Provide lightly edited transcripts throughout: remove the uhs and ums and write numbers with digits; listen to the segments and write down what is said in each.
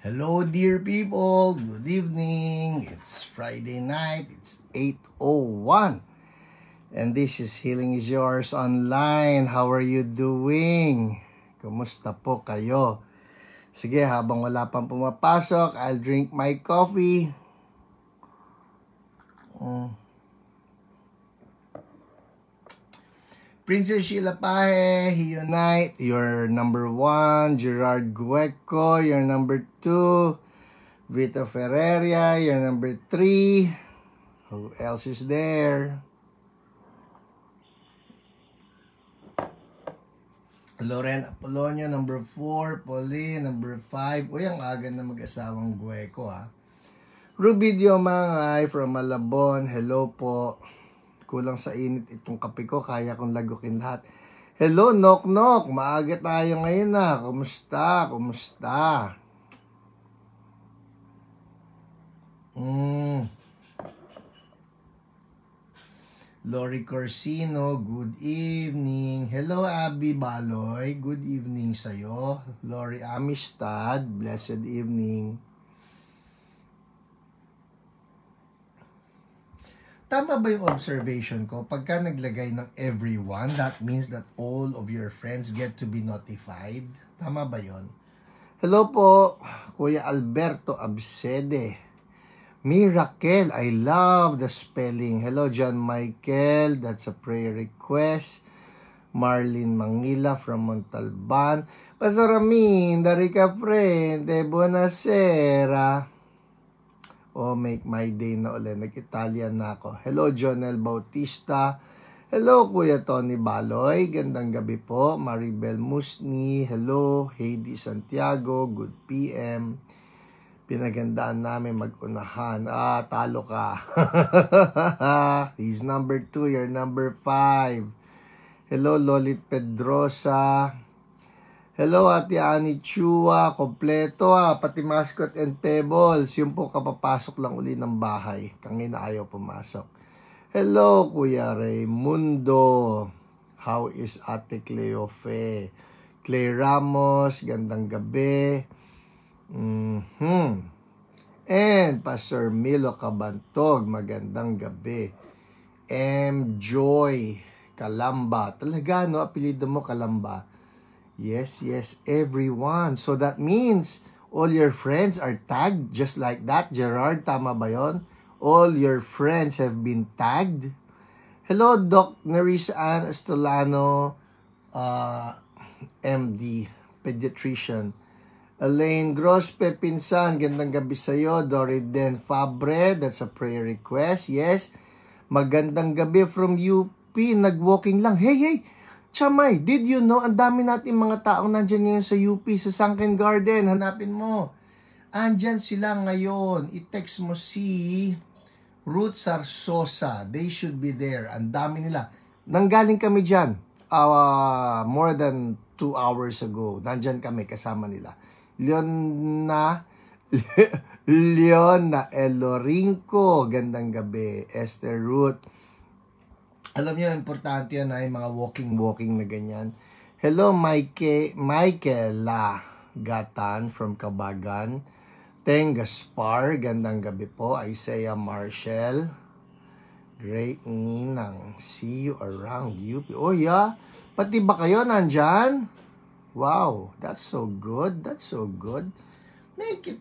Hello dear people, good evening. It's Friday night, it's 8:01. And this is Healing is Yours online. How are you doing? Kumusta po kayo? Sige, habang wala pang pumapasok, I'll drink my coffee. Princess Sheila Pahe, Unite, you're number 1. Gerard Gueco, you're number 2. Vito Ferreria, you're number 3. Who else is there? Loren Apolonio, number 4. Pauline, number 5. Uy, ang aga na mag-asawang Gueco, ha. Ruby Diomangay from Malabon, hello po. Kulang sa init itong kape ko, kaya kong lagukin lahat. Hello, Nok Nok. Maaga tayo ngayon na. Kumusta? Kumusta? Lori Corsino, good evening. Hello, Abby Baloy. Good evening sa'yo. Lori Amistad, blessed evening. Tama ba yung observation ko? Pagka naglagay ng everyone, that means that all of your friends get to be notified? Tama ba yon? Hello po, Kuya Alberto Absede. Miracle, I love the spelling. Hello, John Michael, that's a prayer request. Marlene Mangila from Montalban. Pastor Amin, Darica Prende, buonasera. Oh, make my day na ulit. Nag-Italian na ako. Hello, Jonel Bautista. Hello, Kuya Tony Baloy. Gandang gabi po. Maribel Musni. Hello, Heidi Santiago. Good PM. Pinagandaan namin mag-unahan. Talo ka. He's number 2. You're number 5. Hello, Lolit Pedrosa. Hello, Ate Ani Chua, kompleto pati mascot and pebbles. Yung po kapapasok lang uli ng bahay. Kangina ayaw pumasok. Hello, Kuya Raymundo. How is Ate Cleofe? Clay Ramos, gandang gabi. And Pastor Milo Cabantog, magandang gabi. M. Joy Kalamba. Talaga, no? Apelido mo Kalamba. Yes, everyone. So that means all your friends are tagged just like that. Gerard, tama ba yun? All your friends have been tagged. Hello, Doc Nerissa Ann Estolano, MD, pediatrician. Elaine Grospe, pinsan, gandang gabi sa'yo. Doriden Fabre, that's a prayer request. Yes, magandang gabi from UP. Nag-walking lang. Hey! Chamay, did you know, ang dami natin mga taong nandyan ngayon sa UP, sa Sunken Garden, hanapin mo. Andyan sila ngayon. I-text mo si Ruth Sarsosa. They should be there. Ang dami nila. Nanggaling kami dyan. More than 2 hours ago. Nandyan kami, kasama nila. Leona Elorinco. Gandang gabi. Esther Ruth. Alam niyo, importante yan ay mga walking na ganyan. Hello, Michaela Gatan from Kabagan. Teng Gaspar, gandang gabi po. Isaiah Marshall. Great Ninang. See you around UP. Oh, yeah. Pati ba kayo nandyan? Wow, that's so good. That's so good. Make it,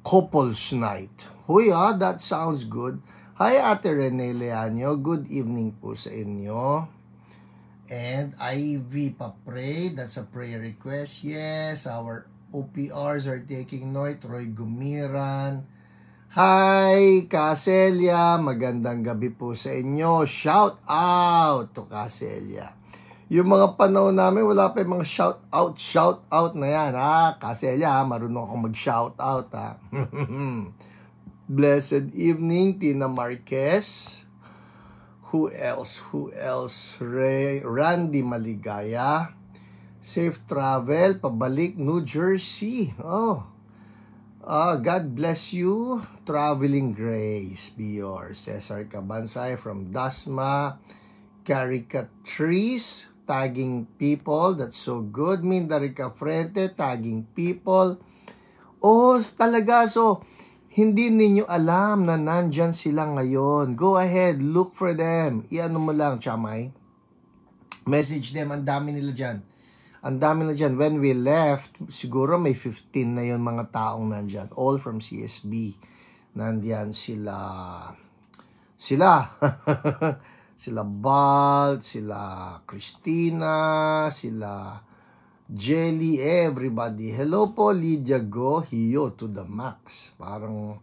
couples night. Huy that sounds good. Hi, Ate Rene Leanyo. Good evening po sa inyo. And Ivy Papray, that's a prayer request. Yes, our OPRs are taking note. Roy Gumiran. Hi, Caselia. Magandang gabi po sa inyo. Shout out to Caselia. Yung mga panahon namin, wala pa yung mga shout out na yan, Caselia, marunong akong mag-shout out, Blessed evening, Tina Marquez. Who else? Randy Maligaya. Safe travel, pabalik New Jersey. God bless you. Traveling grace be yours. Cesar Cabansay from Dasma. Caricatrice. tagging people. That's so good. Minda Rica Frente, tagging people. Oh, talaga. So, hindi ninyo alam na nandyan sila ngayon. Go ahead, look for them. Iano mo lang, Chamay. Message them, ang dami nila dyan. Ang dami na dyan. When we left, siguro may 15 na yon mga taong nandyan. All from CSB. Nandyan sila. Sila Balt, sila Christina, sila Jelly, everybody. Hello po, Lydia Go, Hiyo to the max. Parang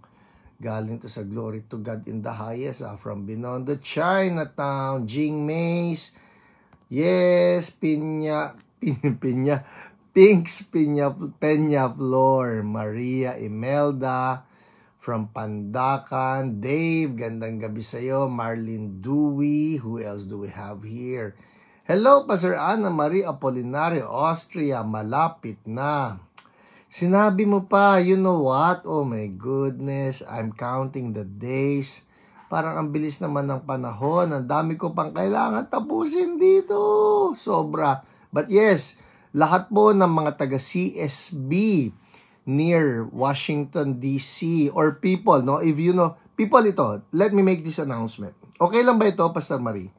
galing to sa Glory to God in the highest. From Binondo, Chinatown, Jing Mays. Yes, Pinks, Peña Flor, Maria Imelda, from Pandacan, Dave, gandang gabi sa'yo, Marlene Dewey, who else do we have here? Hello, Pastor Ana Marie Apolinario, Austria, malapit na. Sinabi mo pa, you know what? Oh my goodness, I'm counting the days. Parang ang bilis naman ng panahon. Ang dami ko pang kailangan tapusin dito. Sobra. But yes, lahat po ng mga taga CSB near Washington, D.C. or people, no? If you know, people ito, let me make this announcement. Okay lang ba ito, Pastor Marie?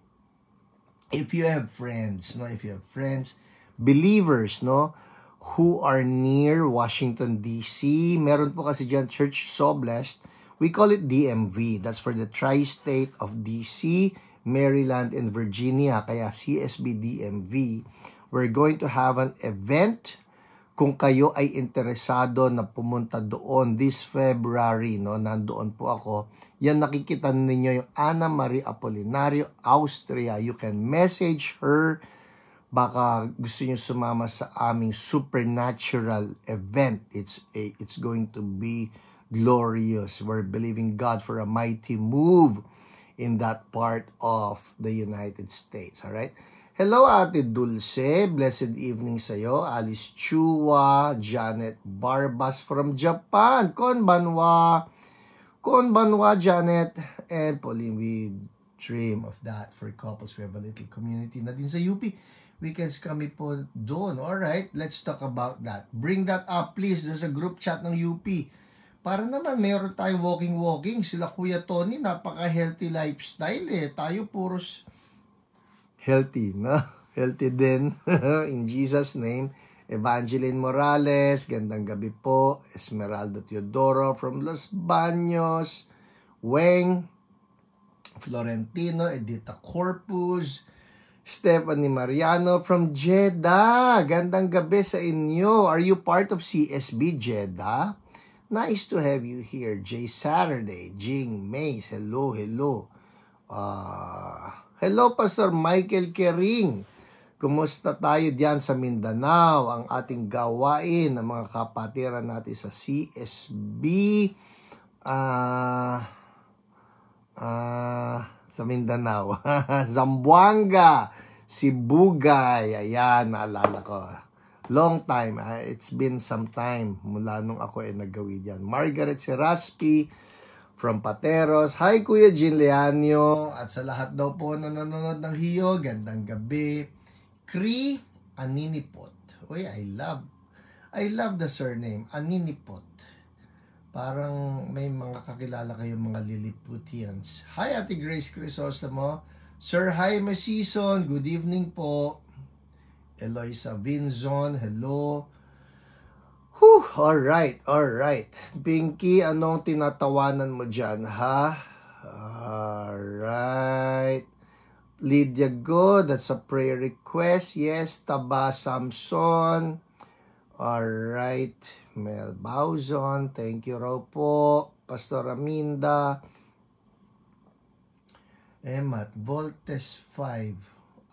If you have friends, no? If you have friends, believers, no? Who are near Washington, D.C. Meron po kasi dyan, Church So Blessed. We call it DMV. That's for the Tri-State of D.C., Maryland, and Virginia. Kaya CSB DMV. We're going to have an event. Kung kayo ay interesado na pumunta doon this February, no, nandoon po ako. Yan, nakikita ninyo yung Ana Marie Apolinario, Austria. You can message her. Baka gusto niyo sumama sa aming supernatural event. It's going to be glorious. We're believing God for a mighty move in that part of the United States. All right? Hello, Ate Dulce. Blessed evening sa'yo. Alice Chua, Janet Barbas from Japan. Konbanwa. Konbanwa, Janet. And Pauline, we dream of that for couples. We have a little community na din sa UP. Weekends kami po doon. Alright, let's talk about that. Bring that up, please. Doon sa group chat ng UP. Para naman, mayroon tayong walking. Sila Kuya Tony, napaka-healthy lifestyle eh. Tayo puros healthy, no? Healthy din. In Jesus' name. Evangeline Morales, gandang gabi po. Esmeralda Teodoro from Los Baños. Weng Florentino, Edita Corpus. Stephanie Mariano from Jeddah. Gandang gabi sa inyo. Are you part of CSB Jeddah? Nice to have you here. Jay Saturday, Jing Mays. Hello. Hello, Pastor Michael Kering. Kumusta tayo diyan sa Mindanao? Ang ating gawain ng mga kapatiran natin sa CSB sa Mindanao. Zamboanga, Sibugay. Ayan, naalala ko. Long time. It's been some time mula nung ako ay naggawi diyan. Margaret Seraspi from Pateros. Hi, Kuya Jean Leanio. At sa lahat daw po na nanonood ng Hiyo, gandang gabi. Cree Aninipot. Uy, I love the surname. Aninipot. Parang may mga kakilala kayong mga Lilliputians. Hi, Ate Grace Crisostomo. Sir Jaime Season, good evening po. Eloisa Vinzon, hello. Alright. Pinky, anong tinatawanan mo dyan, ha? Alright. Lydia Go, that's a prayer request. Yes, Taba Samson. Alright. Mel Bauzon, thank you raw po. Pastor Aminda. Emat, Voltes 5.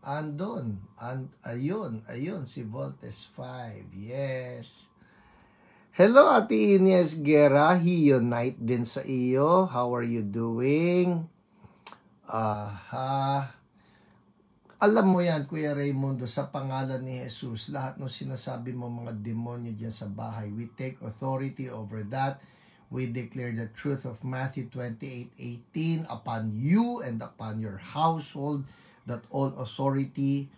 Andon. Ayun, si Voltes 5. Yes. Hello, Ate Ines Guerra. Hiyo night din sa iyo. How are you doing? Alam mo yan, Kuya Raymundo, sa pangalan ni Jesus, lahat ng sinasabi mo mga demonyo dyan sa bahay, we take authority over that. We declare the truth of Matthew 28:18 upon you and upon your household, that all authority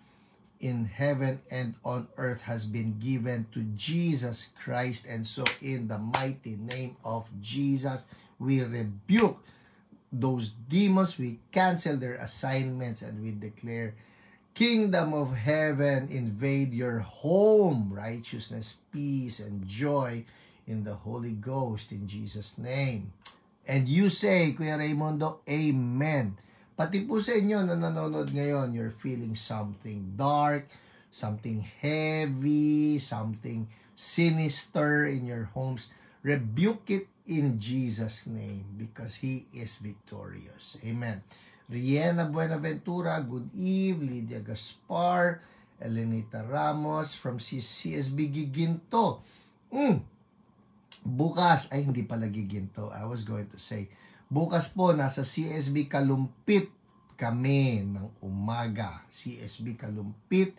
in heaven and on earth has been given to Jesus Christ. And so in the mighty name of Jesus, we rebuke those demons, we cancel their assignments, and we declare kingdom of heaven invade your home, righteousness, peace, and joy in the Holy Ghost in Jesus' name. And you say, Kuya Raymondo, Amen. Pati po sa inyo na nanonood ngayon, you're feeling something dark, something heavy, something sinister in your homes. Rebuke it in Jesus' name because He is victorious. Amen. Riena Buenaventura, good eve. Lydia Gaspar, Elenita Ramos from CSB Giginto. Bukas, ay hindi pala Giginto, I was going to say, bukas po nasa CSB Kalumpit kami ng umaga. CSB Kalumpit,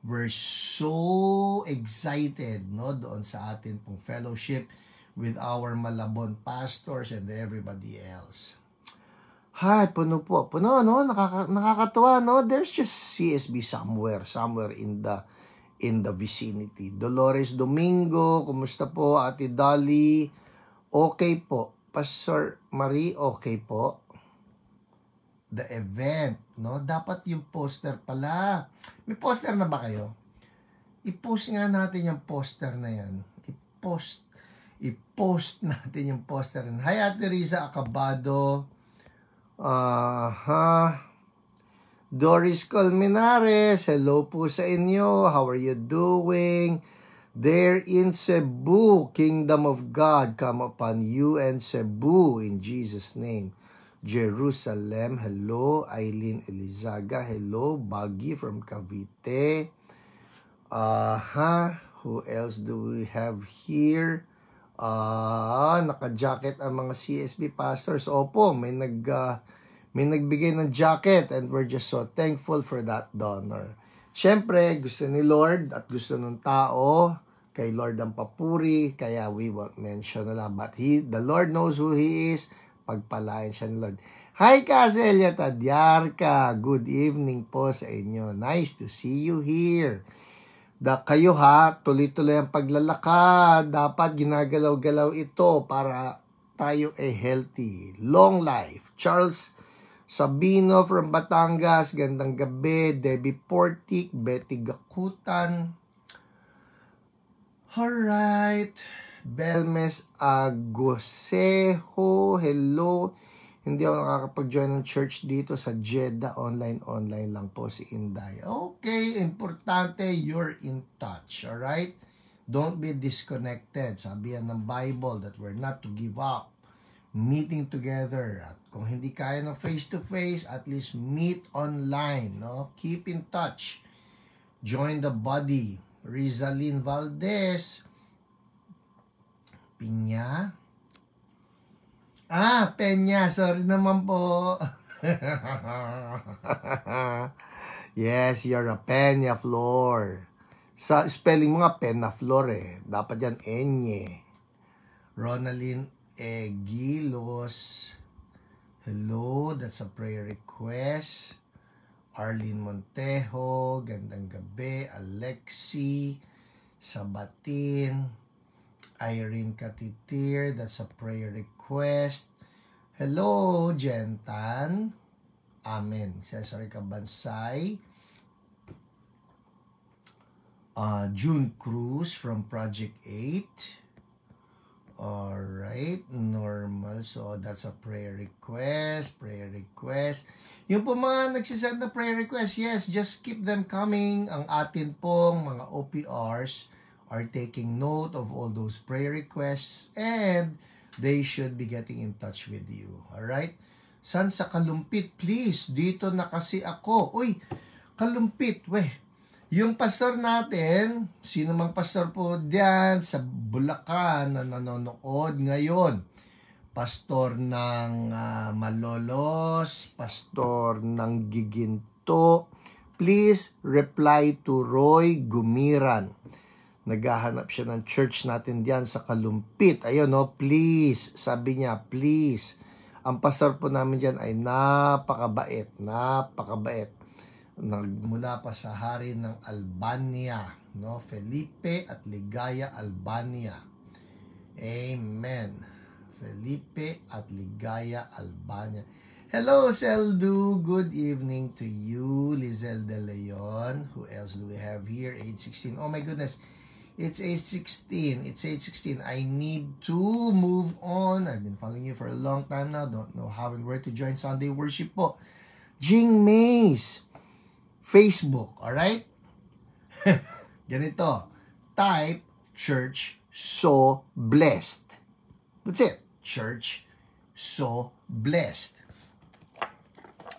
we're so excited, no, doon sa atin pong fellowship with our Malabon pastors and everybody else. Hi, puno po. Puno, no? Nakakatuwa, no? There's just CSB somewhere in the vicinity. Dolores Domingo, kumusta po? Ate Dolly, okay po. Pastor Marie, okay po. The event, no? Dapat yung poster pala. May poster na ba kayo? I-post nga natin yung poster na yan. I-post natin yung poster. Hi, Ate Riza Acabado. Doris Colmenares, hello po sa inyo. How are you doing? There in Cebu, Kingdom of God come upon you and Cebu in Jesus' name. Jerusalem, hello. Eileen Elizaga, hello. Baggy from Cavite. Who else do we have here? Naka-jacket ang mga CSB pastors. Opo, may nagbigay ng jacket and we're just so thankful for that donor. Siyempre, gusto ni Lord at gusto ng tao, kay Lord ang papuri, kaya we won't mention na lang. But the Lord knows who He is, pagpalain siya ni Lord. Hi, Caselia Tadyarka. Good evening po sa inyo. Nice to see you here. Kayo ha, tuloy-tuloy ang paglalakad. Dapat ginagalaw-galaw ito para tayo ay healthy. Long life. Charles Sabino from Batangas, gandang gabi. Debbie Portik, Betty Gakutan. Alright. Belmes Agosejo, hello. Hindi ako nakakapag-join ng church dito sa Jeddah. Online lang po si Inday. Okay, importante, you're in touch. Alright? Don't be disconnected. Sabi yan ng Bible that we're not to give up. Meeting together. At kung hindi kaya ng face-to-face, at least meet online. No? Keep in touch. Join the body. Rizalyn Valdez. Pinya. Peña, sorry naman po. Yes, you're a Peña Flor. Sa spelling mo nga, Peña Flor eh. Dapat yan, Enye. Ronaldin Egilos. Hello, that's a prayer request. Arlene Montejo, gandang gabi. Alexi Sabatin. Irene Katitir, that's a prayer request. Hello, Jentan. Amen. Cesar Cabansay. June Cruz from Project 8. Alright, normal. So, that's a prayer request. Yung po mga nagsisend na prayer request, yes, just keep them coming. Ang atin pong mga OPRs are taking note of all those prayer requests and they should be getting in touch with you. Alright? San sa Kalumpit? Please, dito na kasi ako. Uy, Kalumpit, yung pastor natin, sino mang pastor po diyan sa Bulacan na nanonood ngayon, pastor ng Malolos, pastor ng Giginto, please reply to Roy Gumiran. Naghahanap siya ng church natin diyan sa Kalumpit. Ayun, no, please. Sabi niya, please. Ang pastor po namin diyan ay napakabait. nagmula pa sa hari ng Albania, no? Felipe at Ligaya, Albania. Amen. Felipe at Ligaya, Albania. Hello, Seldu. Good evening to you, Lizelle De Leon. Who else do we have here? 8:16. Oh my goodness. It's 8:16. It's 8:16. I need to move on. I've been following you for a long time now. Don't know how and where to join Sunday worship po. Jing Mays. Facebook. Alright? Ganito. Type church so blessed. That's it. Church so blessed.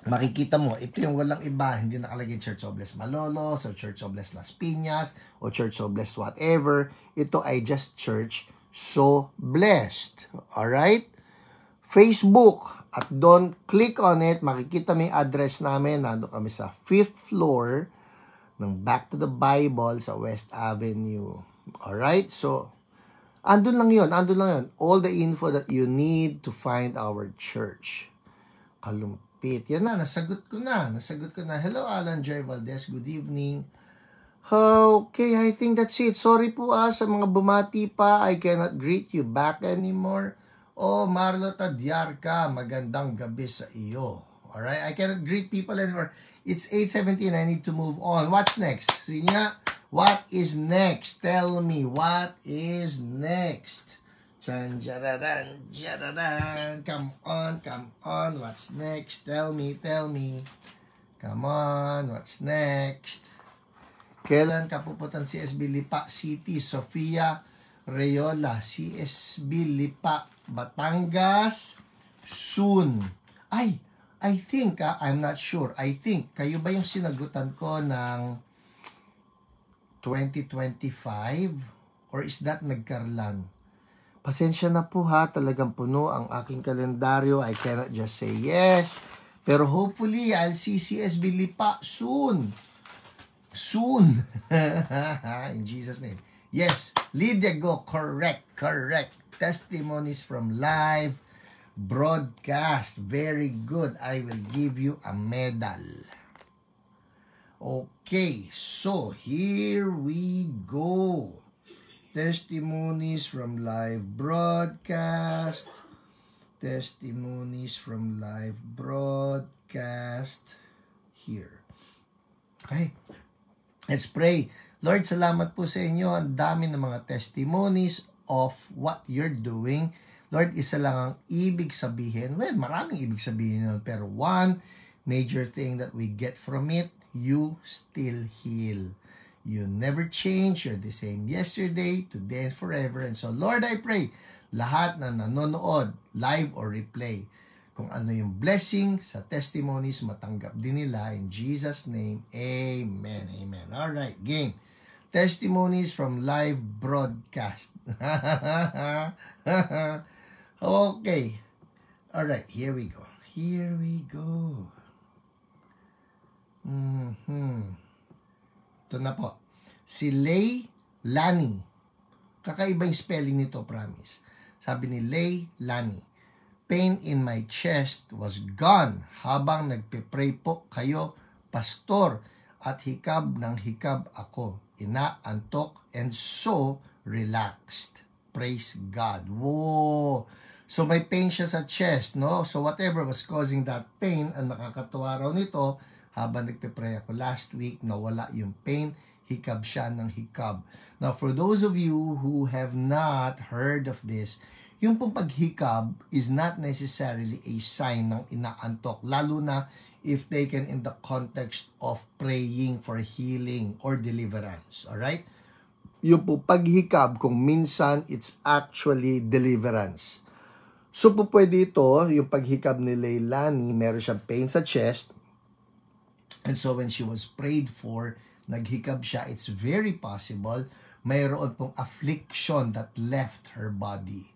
Makikita mo, ito yung walang iba, hindi nakalagay Church of Blessed Malolos, or Church of Blessed Las Piñas, o Church of Blessed whatever. Ito ay just Church so blessed. Alright? Facebook. At doon, click on it, makikita mo yung address namin. Nando kami sa 5th floor ng Back to the Bible sa West Avenue. Alright? So, andun lang yun. All the info that you need to find our church. Kalumpit. Yan na, nasagot ko na. Hello, Alan J. Valdez. Good evening. Okay, I think that's it. Sorry po sa mga bumati pa. I cannot greet you back anymore. Oh, Marlo Tadyarka, magandang gabi sa iyo. Alright, I cannot greet people anymore. It's 8:17. I need to move on. What's next? Sige nga, what is next? Tell me, what is next? Chan, jararan, jararan. Come on. What's next? Tell me. Come on, what's next? Kailan ka pupuntan CSB Lipa City? Sofia Reyola, CSB Lipa, Batangas, soon. I think, I'm not sure. I think, kayo ba yung sinagutan ko ng 2025? Or is that nagkarlan? Pasensya na po talagang puno ang aking kalendaryo. I cannot just say yes. Pero hopefully, I'll see CSB Lipa soon. Soon. In Jesus' name. Yes, Lydia Go, correct. Testimonies from live broadcast. Very good. I will give you a medal. Okay, so here we go. Testimonies from live broadcast. Here. Okay. Let's pray. Lord, salamat po sa inyo. Ang dami ng mga testimonies of what you're doing. Lord, isa lang ang ibig sabihin. Well, maraming ibig sabihin yun. Pero one major thing that we get from it, you still heal. You never change. You're the same yesterday, today, and forever. And so, Lord, I pray, lahat na nanonood, live or replay, kung ano yung blessing sa testimonies, matanggap din nila. In Jesus' name, amen. Alright, game. Testimonies from live broadcast. Okay. Alright, here we go. Ito na po. Si Lay Lani. Kakaiba yung spelling nito, promise. Sabi ni Lay Lani, pain in my chest was gone habang nagpe-pray po kayo, pastor, at hikab ako. Inaantok and so relaxed. Praise God. Whoa! So may pain siya sa chest, no? So whatever was causing that pain, ang nakakatuwa raw nito, habang nagpe-pray ako last week, nawala yung pain, hikab siya ng hikab. Now, for those of you who have not heard of this, yung pong paghikab is not necessarily a sign ng inaantok, lalo na if taken in the context of praying for healing or deliverance. Alright? Yung po paghikab, kung minsan, it's actually deliverance. So po pwede ito, yung paghikab ni Leilani, meron siyang pain sa chest, and so when she was prayed for, naghikab siya, it's very possible mayroon pong affliction that left her body.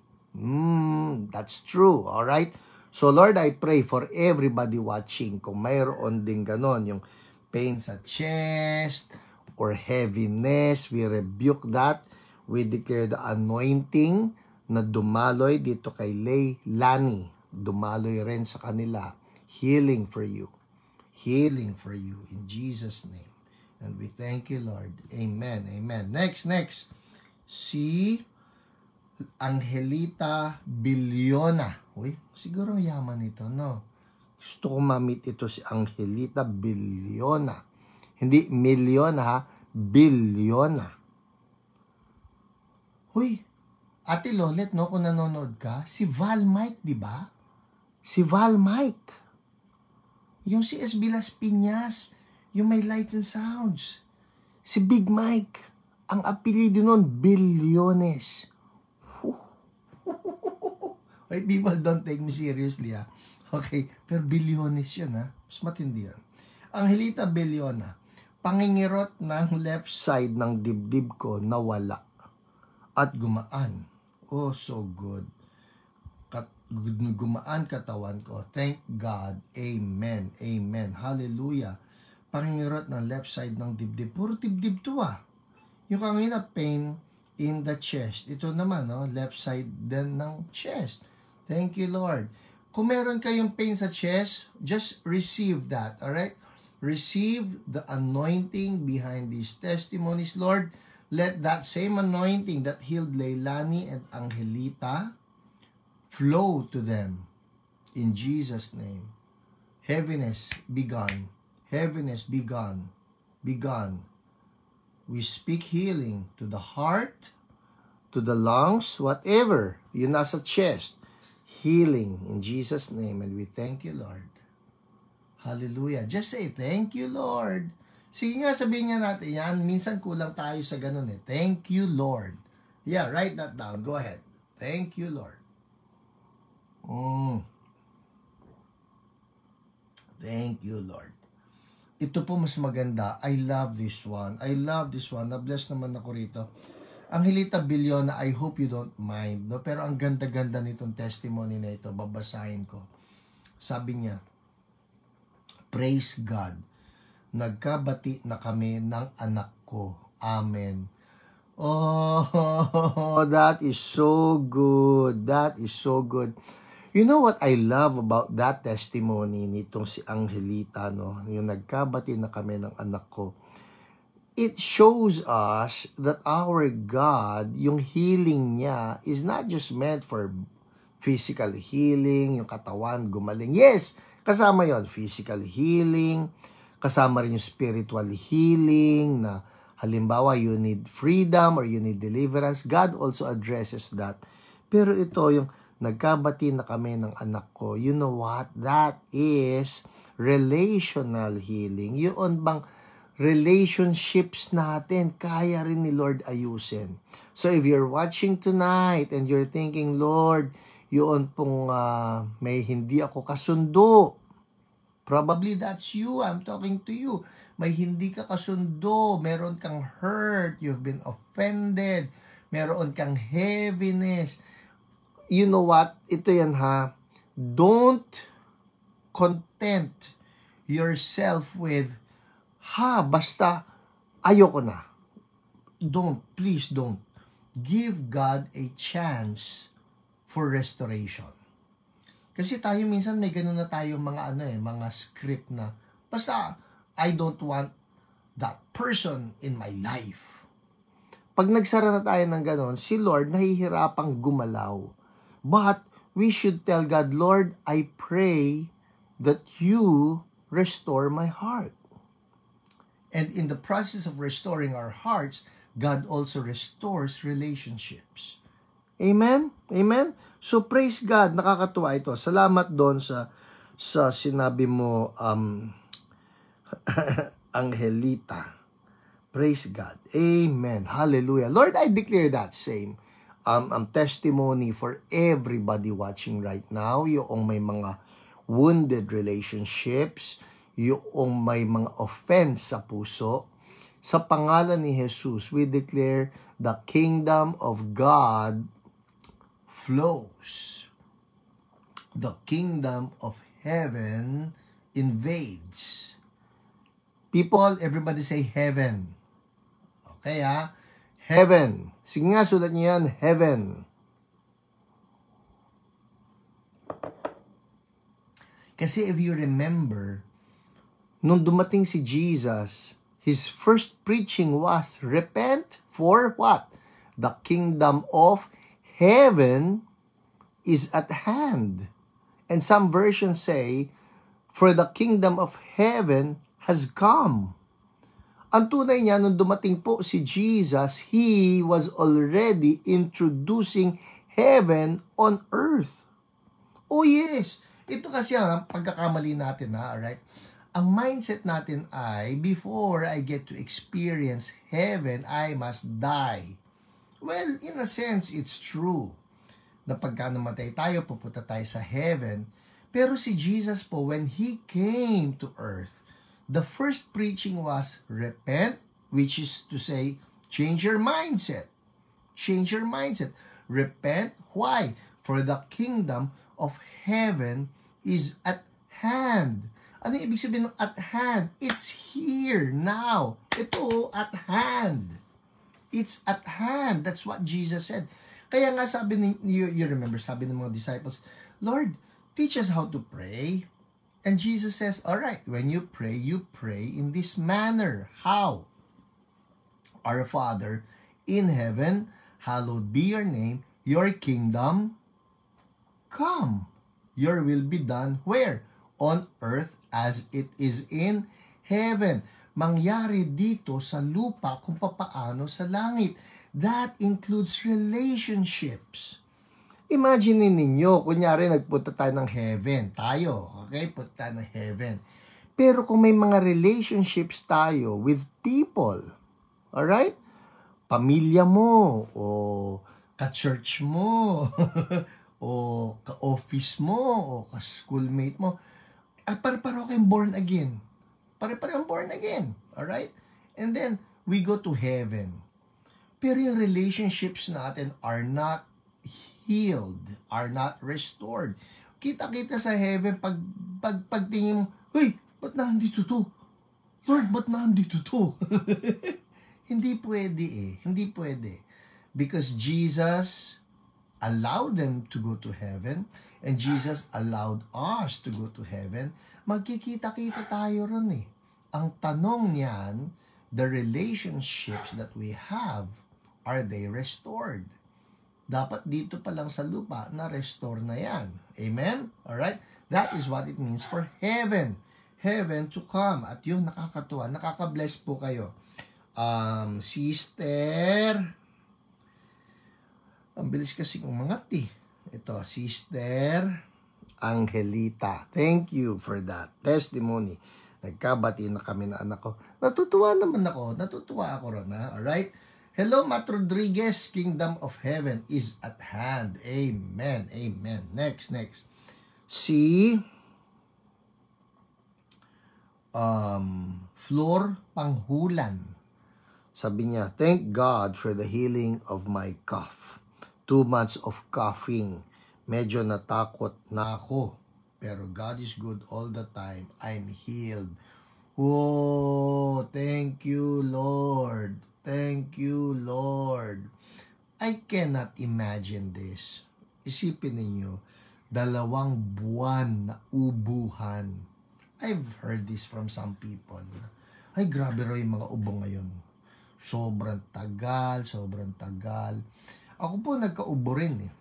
That's true, alright? So Lord, I pray for everybody watching, kung mayroon din ganon, yung pain sa chest, or heaviness, we rebuke that. We declare the anointing na dumaloy dito kay Leilani. Dumaloy rin sa kanila. Healing for you. healing for you in Jesus' name. And we thank you, Lord. Amen. Amen. Next. Si Angelita Biliona. Uy, siguro yaman ito, no? Gusto ko ma-meet ito si Angelita Biliona. Hindi Miliona, ha? Biliona. Uy, Ate Lolet, no? Kung nanonood ka, si Val Mike, di ba? Si Val Mike. Yung si SB Las Piñas. Yung may lights and sounds. Si Big Mike. Ang apelido nun, Bilyones. Wait, people, don't take me seriously, ha? Okay, pero Bilyones yun, ha? Mas matindi yan. Angelita Biliona, pangingirot ng left side ng dibdib ko nawala at gumaan. Oh, so good. Gumaan katawan ko. Thank God. Amen. Amen. Hallelujah. Pangingirot ng left side ng dibdib. Puro dibdib to, ah. Yung kanina pain in the chest. Ito naman, no? Left side din ng chest. Thank you, Lord. Kung meron kayong pain sa chest, just receive that, alright? Receive the anointing behind these testimonies, Lord. Let that same anointing that healed Leilani and Angelita flow to them. In Jesus' name. Heaviness be gone. Heaviness be gone. Be gone. We speak healing to the heart, to the lungs, whatever. Yun nasa chest. Healing in Jesus' name. And we thank you, Lord. Hallelujah. Just say, thank you, Lord. Sige nga, sabihin nga natin yan. Minsan kulang tayo sa ganun eh. Thank you, Lord. Yeah, write that down. Go ahead. Thank you, Lord. Thank you, Lord. Ito po mas maganda. I love this one. I love this one. Na-bless naman ako rito. Angelita Biliona, I hope you don't mind. No? Pero ang ganda-ganda nitong testimony na ito. Babasahin ko. Sabi niya, praise God. Nagkabati na kami ng anak ko. Amen. Oh, that is so good. That is so good. You know what I love about that testimony nitong si Angelita, no? Yung nagkabati na kami ng anak ko. It shows us that our God, yung healing niya, is not just meant for physical healing, yung katawan gumaling. Yes, kasama yon, physical healing, kasama rin yung spiritual healing, na halimbawa you need freedom or you need deliverance. God also addresses that. Pero ito, yung nagkabati na kami ng anak ko, you know what? That is relational healing. Yun bang relationships natin, kaya rin ni Lord ayusin. So if you're watching tonight and you're thinking, Lord, yun pong may hindi ako kasundo. Probably that's you. I'm talking to you. May hindi ka kasundo. Meron kang hurt. You've been offended. Meron kang heaviness. You know what? Ito yan ha. Don't content yourself with, basta ayoko na. Don't. Please don't. Give God a chance for restoration. Kasi tayo minsan may ganun na tayo mga mga script na basta I don't want that person in my life. Pag nagsara na tayo ng ganun, si Lord nahihirapang gumalaw. But we should tell God, Lord, I pray that you restore my heart. And in the process of restoring our hearts, God also restores relationships. Amen? Amen? So praise God, nakakatuwa ito. Salamat doon sa sinabi mo, Angelita. Praise God. Amen. Hallelujah. Lord, I declare that same testimony for everybody watching right now. Yung may mga wounded relationships, yung may mga offense sa puso. Sa pangalan ni Jesus, we declare the kingdom of God flows. The kingdom of heaven invades. People, everybody say heaven. Okay ha? Heaven. Sige nga, sulat niyo yan, heaven. Kasi if you remember, nung dumating si Jesus, his first preaching was, repent for what? The kingdom of heaven is at hand. And some versions say, for the kingdom of heaven has come. Ang tunay niya, nung dumating po si Jesus, He was already introducing heaven on earth. Oh yes, ito kasi ang pagkakamali natin, alright? Ang mindset natin ay, before I get to experience heaven, I must die. Well, in a sense, it's true na pagka namatay tayo, pupunta tayo sa heaven. Pero si Jesus po, when He came to earth, the first preaching was, repent, which is to say, change your mindset. Change your mindset. Repent. Why? For the kingdom of heaven is at hand. Ano yung ibig sabihin ng at hand? It's here, now. Ito, at hand. It's at hand. That's what Jesus said. Kaya nga sabi you remember, sabi ng mga disciples, Lord, teach us how to pray. And Jesus says, all right, when you pray in this manner. How? Our Father in heaven, hallowed be your name, your kingdom come. Your will be done where? On earth as it is in heaven. Mangyari dito sa lupa kung papaano sa langit. That includes relationships. Imagine ninyo, kunyari nagpunta tayo ng heaven. Tayo, okay? Punta tayo ng heaven. Pero kung may mga relationships tayo with people, alright? Pamilya mo, o ka-church mo, o ka-office mo, o ka-schoolmate mo, at pare-pareho kayong born again. Pare-pareho born again. Alright? And then, we go to heaven. Pero yung relationships natin are not healed, are not restored. Kita-kita sa heaven, pagtingin mo, hey, ba't nandito to? Lord, ba't nandito to? Hindi pwede eh. Hindi pwede. Because Jesus allowed them to go to heaven, and Jesus allowed us to go to heaven. Magkikita-kita tayo ron eh. Ang tanong niyan, the relationships that we have, are they restored? Dapat dito pa lang sa lupa na restore na yan. Amen? Alright? That is what it means for heaven. Heaven to come. At yun, nakakatuwa. Nakaka-bless po kayo. Sister, ang bilis kasi umangat eh. Ito, Sister Angelita. Thank you for that testimony. Nagkabati na kami na anak ko. Natutuwa naman ako. Natutuwa ako ron, ha? Alright? Hello, Matt Rodriguez. Kingdom of Heaven is at hand. Amen. Amen. Next. Si Flor Panghulan. Sabi niya, thank God for the healing of my cough. 2 months of coughing. Medyo natakot na ako. Pero God is good all the time. I'm healed. Whoa, thank you, Lord. Thank you, Lord. I cannot imagine this. Isipin ninyo, 2 buwan na ubuhan. I've heard this from some people. Ay, grabe raw yung mga ubo ngayon. Sobrang tagal. Ako po nagka-ubo rin eh.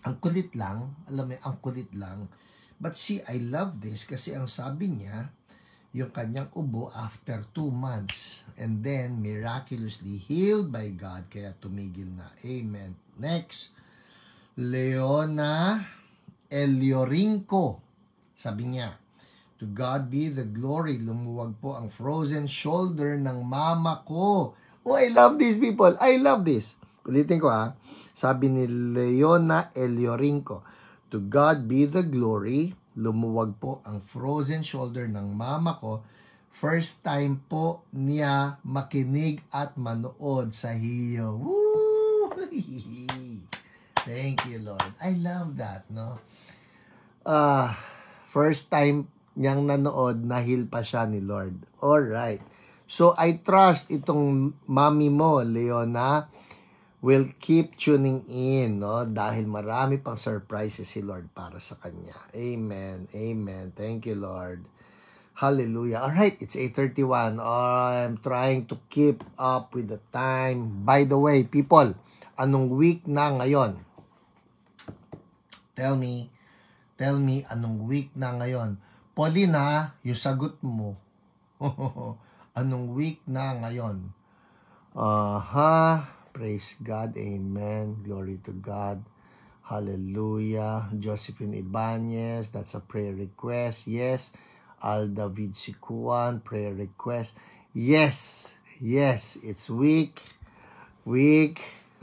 Ang kulit lang, alam mo, ang kulit lang. But see, I love this kasi ang sabi niya, yung kanyang ubo after 2 months. And then, miraculously healed by God. Kaya tumigil na. Amen. Next. Leona Eliorinco. Sabi niya, to God be the glory. Lumuwag po ang frozen shoulder ng mama ko. Oh, I love these people. I love this. Ulitin ko ha. Sabi ni Leona Eliorinco, to God be the glory. Lumuwag po ang frozen shoulder ng mama ko. First time po niya makinig at manood sa hiyo. Woo! Thank you, Lord. I love that, no? First time niyang nanood, nahil pa siya ni Lord. Alright. So, I trust itong mami mo, Leona, will keep tuning in, no? Dahil marami pang surprises si Lord para sa kanya. Amen. Amen. Thank you, Lord. Hallelujah. All right, it's 8:31. I'm trying to keep up with the time. By the way, people, anong week na ngayon? Tell me, anong week na ngayon? Paulina, yung sagot mo. Anong week na ngayon? Praise God. Amen. Glory to God. Hallelujah. Josephine Ibanez, that's a prayer request. Yes. David Sikuan, prayer request. Yes, it's week.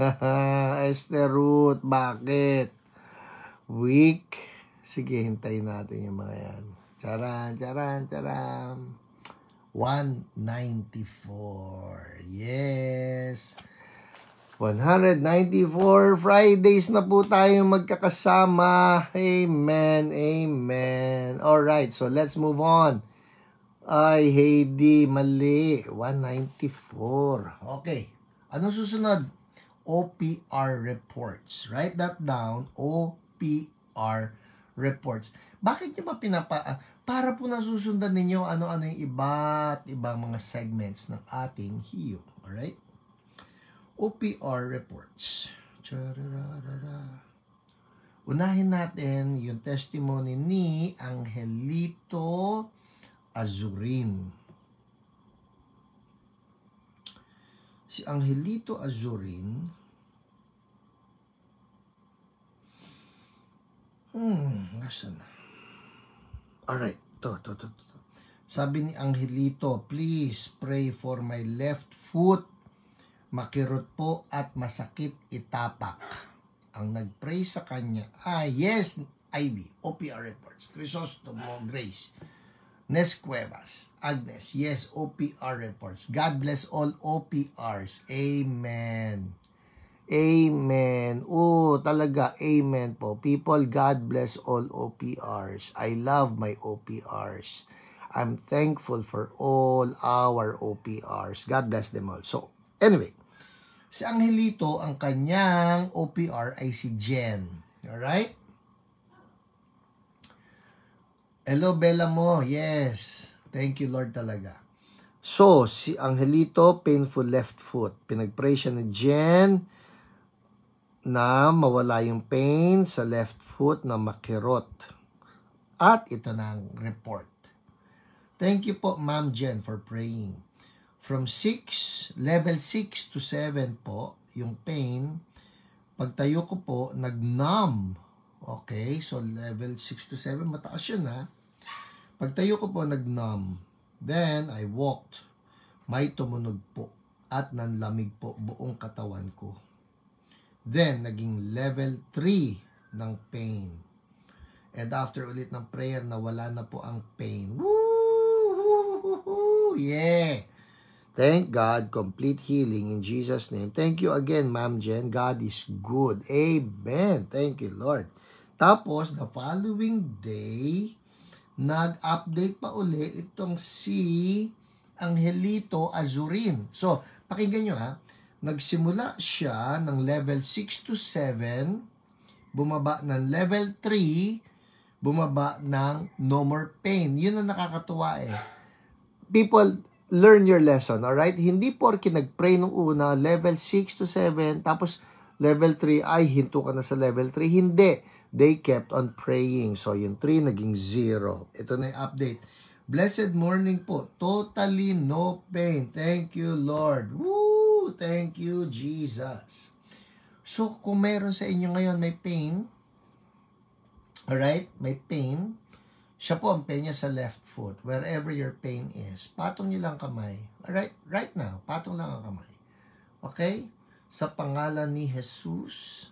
Esther Ruth, bakit? Week. Sige, hintayin natin yung mga yan. Charan. 194. Yes. 194 Fridays na po tayo magkakasama. Amen. Alright, so let's move on. Ay, Heidi, mali. 194. Okay. Anong susunod? OPR reports. Write that down. OPR reports. Bakit nyo ba para po nasusundan ninyo ano-ano yung iba't ibang mga segments ng ating HIU. Alright? OPR reports. Unahin natin yung testimony ni Angelito Azurin. Si Angelito Azurin, nasaan na? Alright, to. Sabi ni Angelito, please pray for my left foot. Makirot po at masakit itapak. Ang nag-pray sa kanya, yes, Ivy, OPR reports. Crisostomo, Grace. Nes Cuevas, Agnes, yes, OPR reports. God bless all OPRs. Amen. Talaga, amen po. People, God bless all OPRs. I love my OPRs. I'm thankful for all our OPRs. God bless them all. So, anyway, si Angelito, ang kanyang OPR ay si Jen. Alright? Hello, Bella mo. Yes. Thank you, Lord talaga. So, si Angelito, painful left foot. Pinag-pray siya ni Jen na mawala yung pain sa left foot na makirot. At ito na ang report. Thank you po, Ma'am Jen, for praying. From level 6 to 7 po, yung pain, pagtayo ko po, nag-numb. Okay, so level 6 to 7, mataas yun ha. Pagtayo ko po, nag-numb. Then, I walked. May tumunog po at nanlamig po buong katawan ko. Then, naging level 3 ng pain. And after ulit ng prayer, nawala na po ang pain. Woo! Yeah! Thank God, complete healing in Jesus' name. Thank you again, Ma'am Jen. God is good. Amen. Thank you, Lord. Tapos, the following day, nag-update pa uli itong si Angelito Azurin. So, pakinggan nyo ha. Nagsimula siya ng level 6 to 7, bumaba ng level 3, bumaba ng no more pain. Yun ang nakakatuwa eh. People, learn your lesson, alright? Hindi porke nag-pray nung una, level 6 to 7, tapos level 3, ay, hinto ka na sa level 3. Hindi. They kept on praying. So, yung 3 naging 0. Ito na yung update. Blessed morning po. Totally no pain. Thank you, Lord. Woo! Thank you, Jesus. So, kung meron sa inyo ngayon may pain, alright? May pain, siya po ang pain niya sa left foot. Wherever your pain is, patong niyo lang kamay. Alright? Right now, patong lang ang kamay. Okay? Sa pangalan ni Jesus,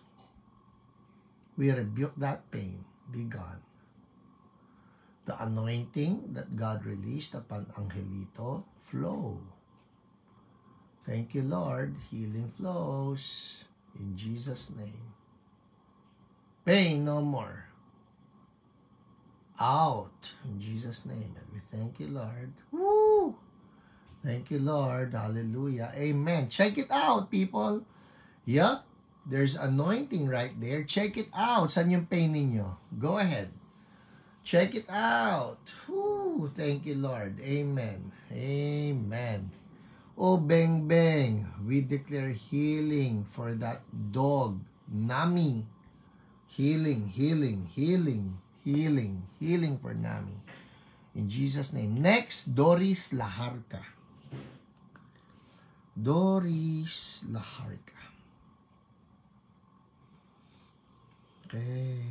we rebuke that pain. Be gone. The anointing that God released upon Angelito, flow. Thank you, Lord. Healing flows. In Jesus' name. Pain no more. Out. In Jesus' name. And we thank you, Lord. Woo! Thank you, Lord. Hallelujah. Amen. Check it out, people. Yup. There's anointing right there. Check it out. Saan yung pain ninyo? Go ahead. Check it out. Woo! thank you, Lord. Amen. Amen. Oh, Beng Beng, we declare healing for that dog, Nami. Healing, healing, healing, healing, healing for Nami. In Jesus' name. Next, Doris Laharca. Doris Laharca. Okay.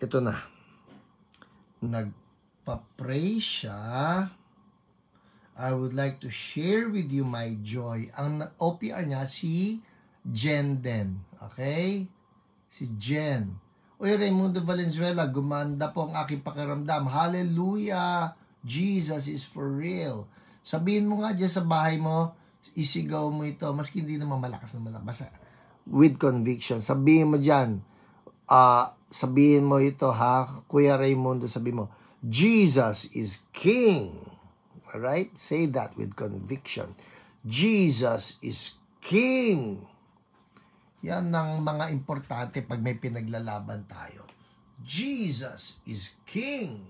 Ito na. Nagpa-pray siya. I would like to share with you my joy. Ang OPR niya si Jen Den. Okay? Si Jen. Uy, Raimundo Valenzuela, gumanda po ang aking pakiramdam. Hallelujah! Jesus is for real. Sabihin mo nga dyan sa bahay mo, isigaw mo ito, maski hindi naman malakas na malakas. Basta with conviction. Sabihin mo dyan, sabihin mo ito ha, Kuya Raimundo, sabihin mo, Jesus is King. Alright? Say that with conviction. Jesus is King. Yan ang mga importante pag may pinaglalaban tayo. Jesus is King.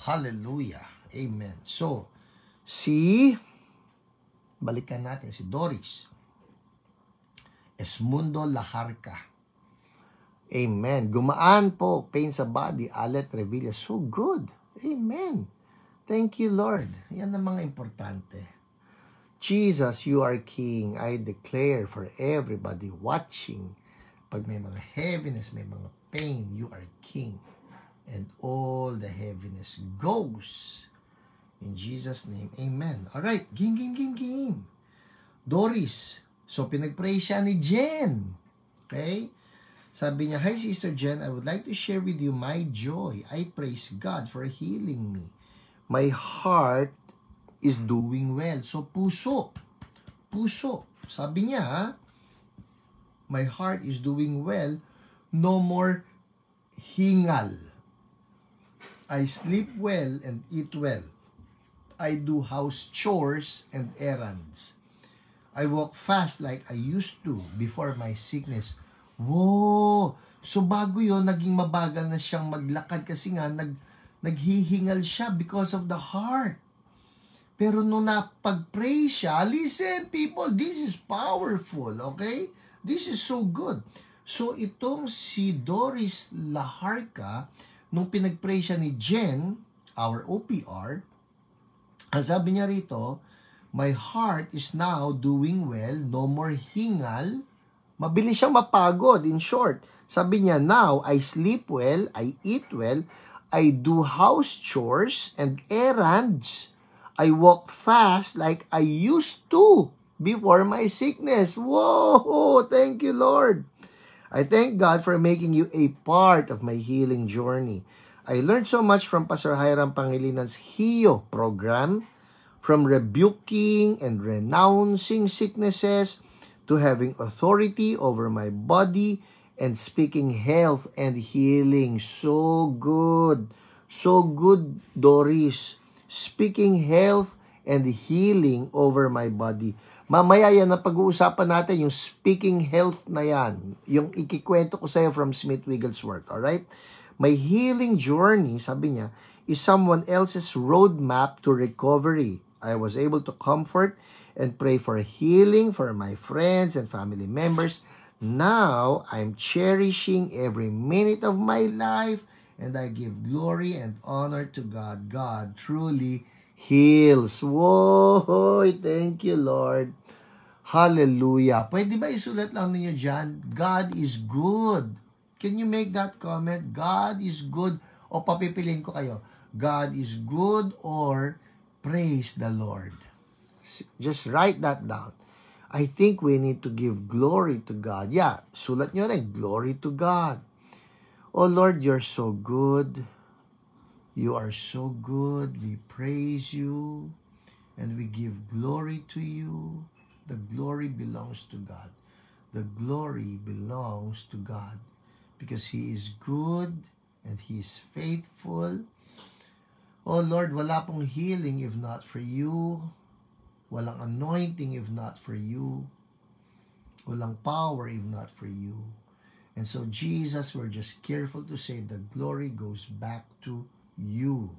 Hallelujah. Amen. So, balikan natin, si Doris Esmundo Laharca. Amen. Gumaan po, pain sa body, Alet Revilla. So good. Amen. Thank you, Lord. Yan ang mga importante. Jesus, you are King. I declare for everybody watching, pag may mga heaviness, may mga pain, you are King. And all the heaviness goes. In Jesus' name, amen. Alright, ging. Doris. So, pinag-pray siya ni Jen. Okay? Sabi niya, Hi, Sister Jen. I would like to share with you my joy. I praise God for healing me. My heart is doing well. So, puso. Sabi niya, my heart is doing well. No more hingal. I sleep well and eat well. I do house chores and errands. I walk fast like I used to before my sickness. Whoa! So bago yon naging mabagal na siyang maglakad kasi nga naghihingal siya because of the heart. Pero nung napag-pray siya, listen people, this is powerful, okay? This is so good. So itong si Doris Laharca, nung pinag-pray siya ni Jen, our OPR, ang sabi niya rito, my heart is now doing well, no more hingal. Mabilis siyang mapagod, in short. Sabi niya, now I sleep well, I eat well, I do house chores and errands. I walk fast like I used to before my sickness. Whoa! Thank you, Lord. I thank God for making you a part of my healing journey. I learned so much from Pastor Hiram Pangilinan's HEO program, from rebuking and renouncing sicknesses to having authority over my body and speaking health and healing. So good. So good, Doris. Speaking health and healing over my body. Mamaya yan ang pag-uusapan natin, yung speaking health na yan. Yung ikikwento ko sa'yo from Smith Wigglesworth. Alright? My healing journey, sabi niya, is someone else's roadmap to recovery. I was able to comfort and pray for healing for my friends and family members. Now, I'm cherishing every minute of my life and I give glory and honor to God. God truly heals. Whoa! Thank you, Lord. Hallelujah. Pwede ba isulat lang ninyo dyan? God is good. Can you make that comment? God is good. O papipiliin ko kayo. God is good or praise the Lord. Just write that down. I think we need to give glory to God. Yeah, sulat nyo rin. Glory to God. Oh Lord, you're so good. You are so good. We praise you. And we give glory to you. The glory belongs to God. The glory belongs to God. Because He is good and He is faithful. Oh Lord, wala pong healing if not for you. Walang anointing if not for you. Walang power if not for you. And so, Jesus, we're just careful to say the glory goes back to you.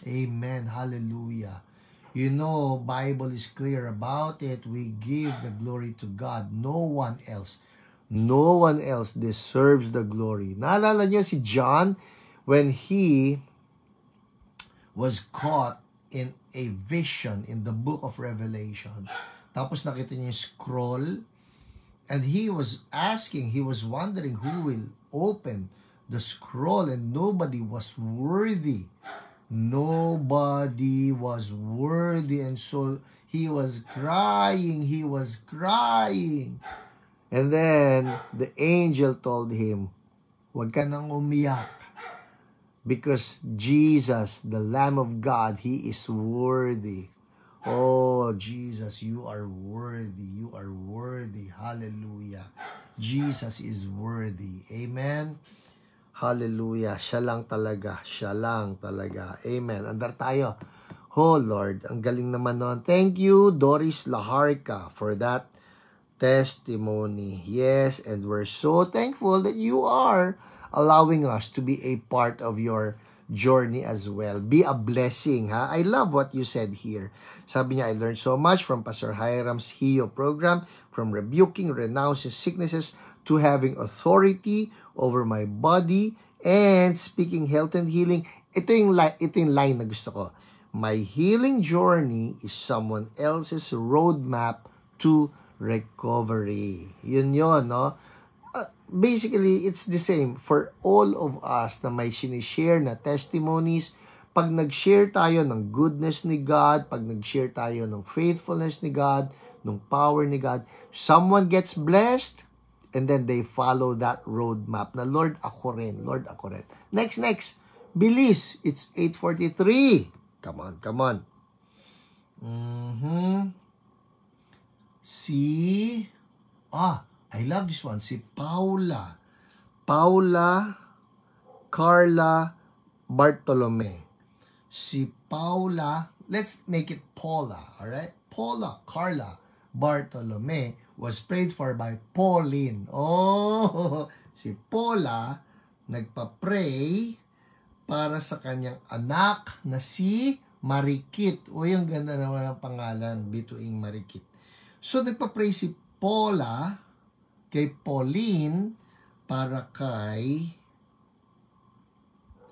Amen. Hallelujah. You know, Bible is clear about it. We give the glory to God. No one else deserves the glory. Naalala niyo si John when he was caught in a vision in the book of Revelation. Tapos nakita niya yung scroll, and he was wondering who will open the scroll, and nobody was worthy. Nobody was worthy, and so he was crying. And then the angel told him, "Huwag ka nang umiyak, because Jesus, the Lamb of God, He is worthy." Oh, Jesus, you are worthy. You are worthy. Hallelujah. Jesus is worthy. Amen. Hallelujah. Siya lang talaga. Amen. Andar tayo. Oh, Lord, ang galing naman nun. Thank you, Doris Laharca, for that testimony. Yes, and we're so thankful that you are allowing us to be a part of your journey as well. Be a blessing, ha? I love what you said here. Sabi niya, I learned so much from Pastor Hiram's HEO program, from rebuking, renouncing sicknesses, to having authority over my body, and speaking health and healing. Ito yung line na gusto ko. My healing journey is someone else's roadmap to recovery. Yun, no? Basically, it's the same for all of us na may sinishare na testimonies. Pag nag-share tayo ng goodness ni God, pag nag-share tayo ng faithfulness ni God, ng power ni God, someone gets blessed, and then they follow that roadmap na, Lord, ako rin. Next. Bilis. It's 8:43. Come on. I love this one. Si Paula Carla Bartolome. Si Paula, let's make it Paula, alright? Paula Carla Bartolome was prayed for by Pauline. Oh, si Paula nagpa-pray para sa kanyang anak na si Marikit. Uy, ang ganda naman ang pangalan, Bituing Marikit. So, nagpa-pray si Paula kay Pauline para kay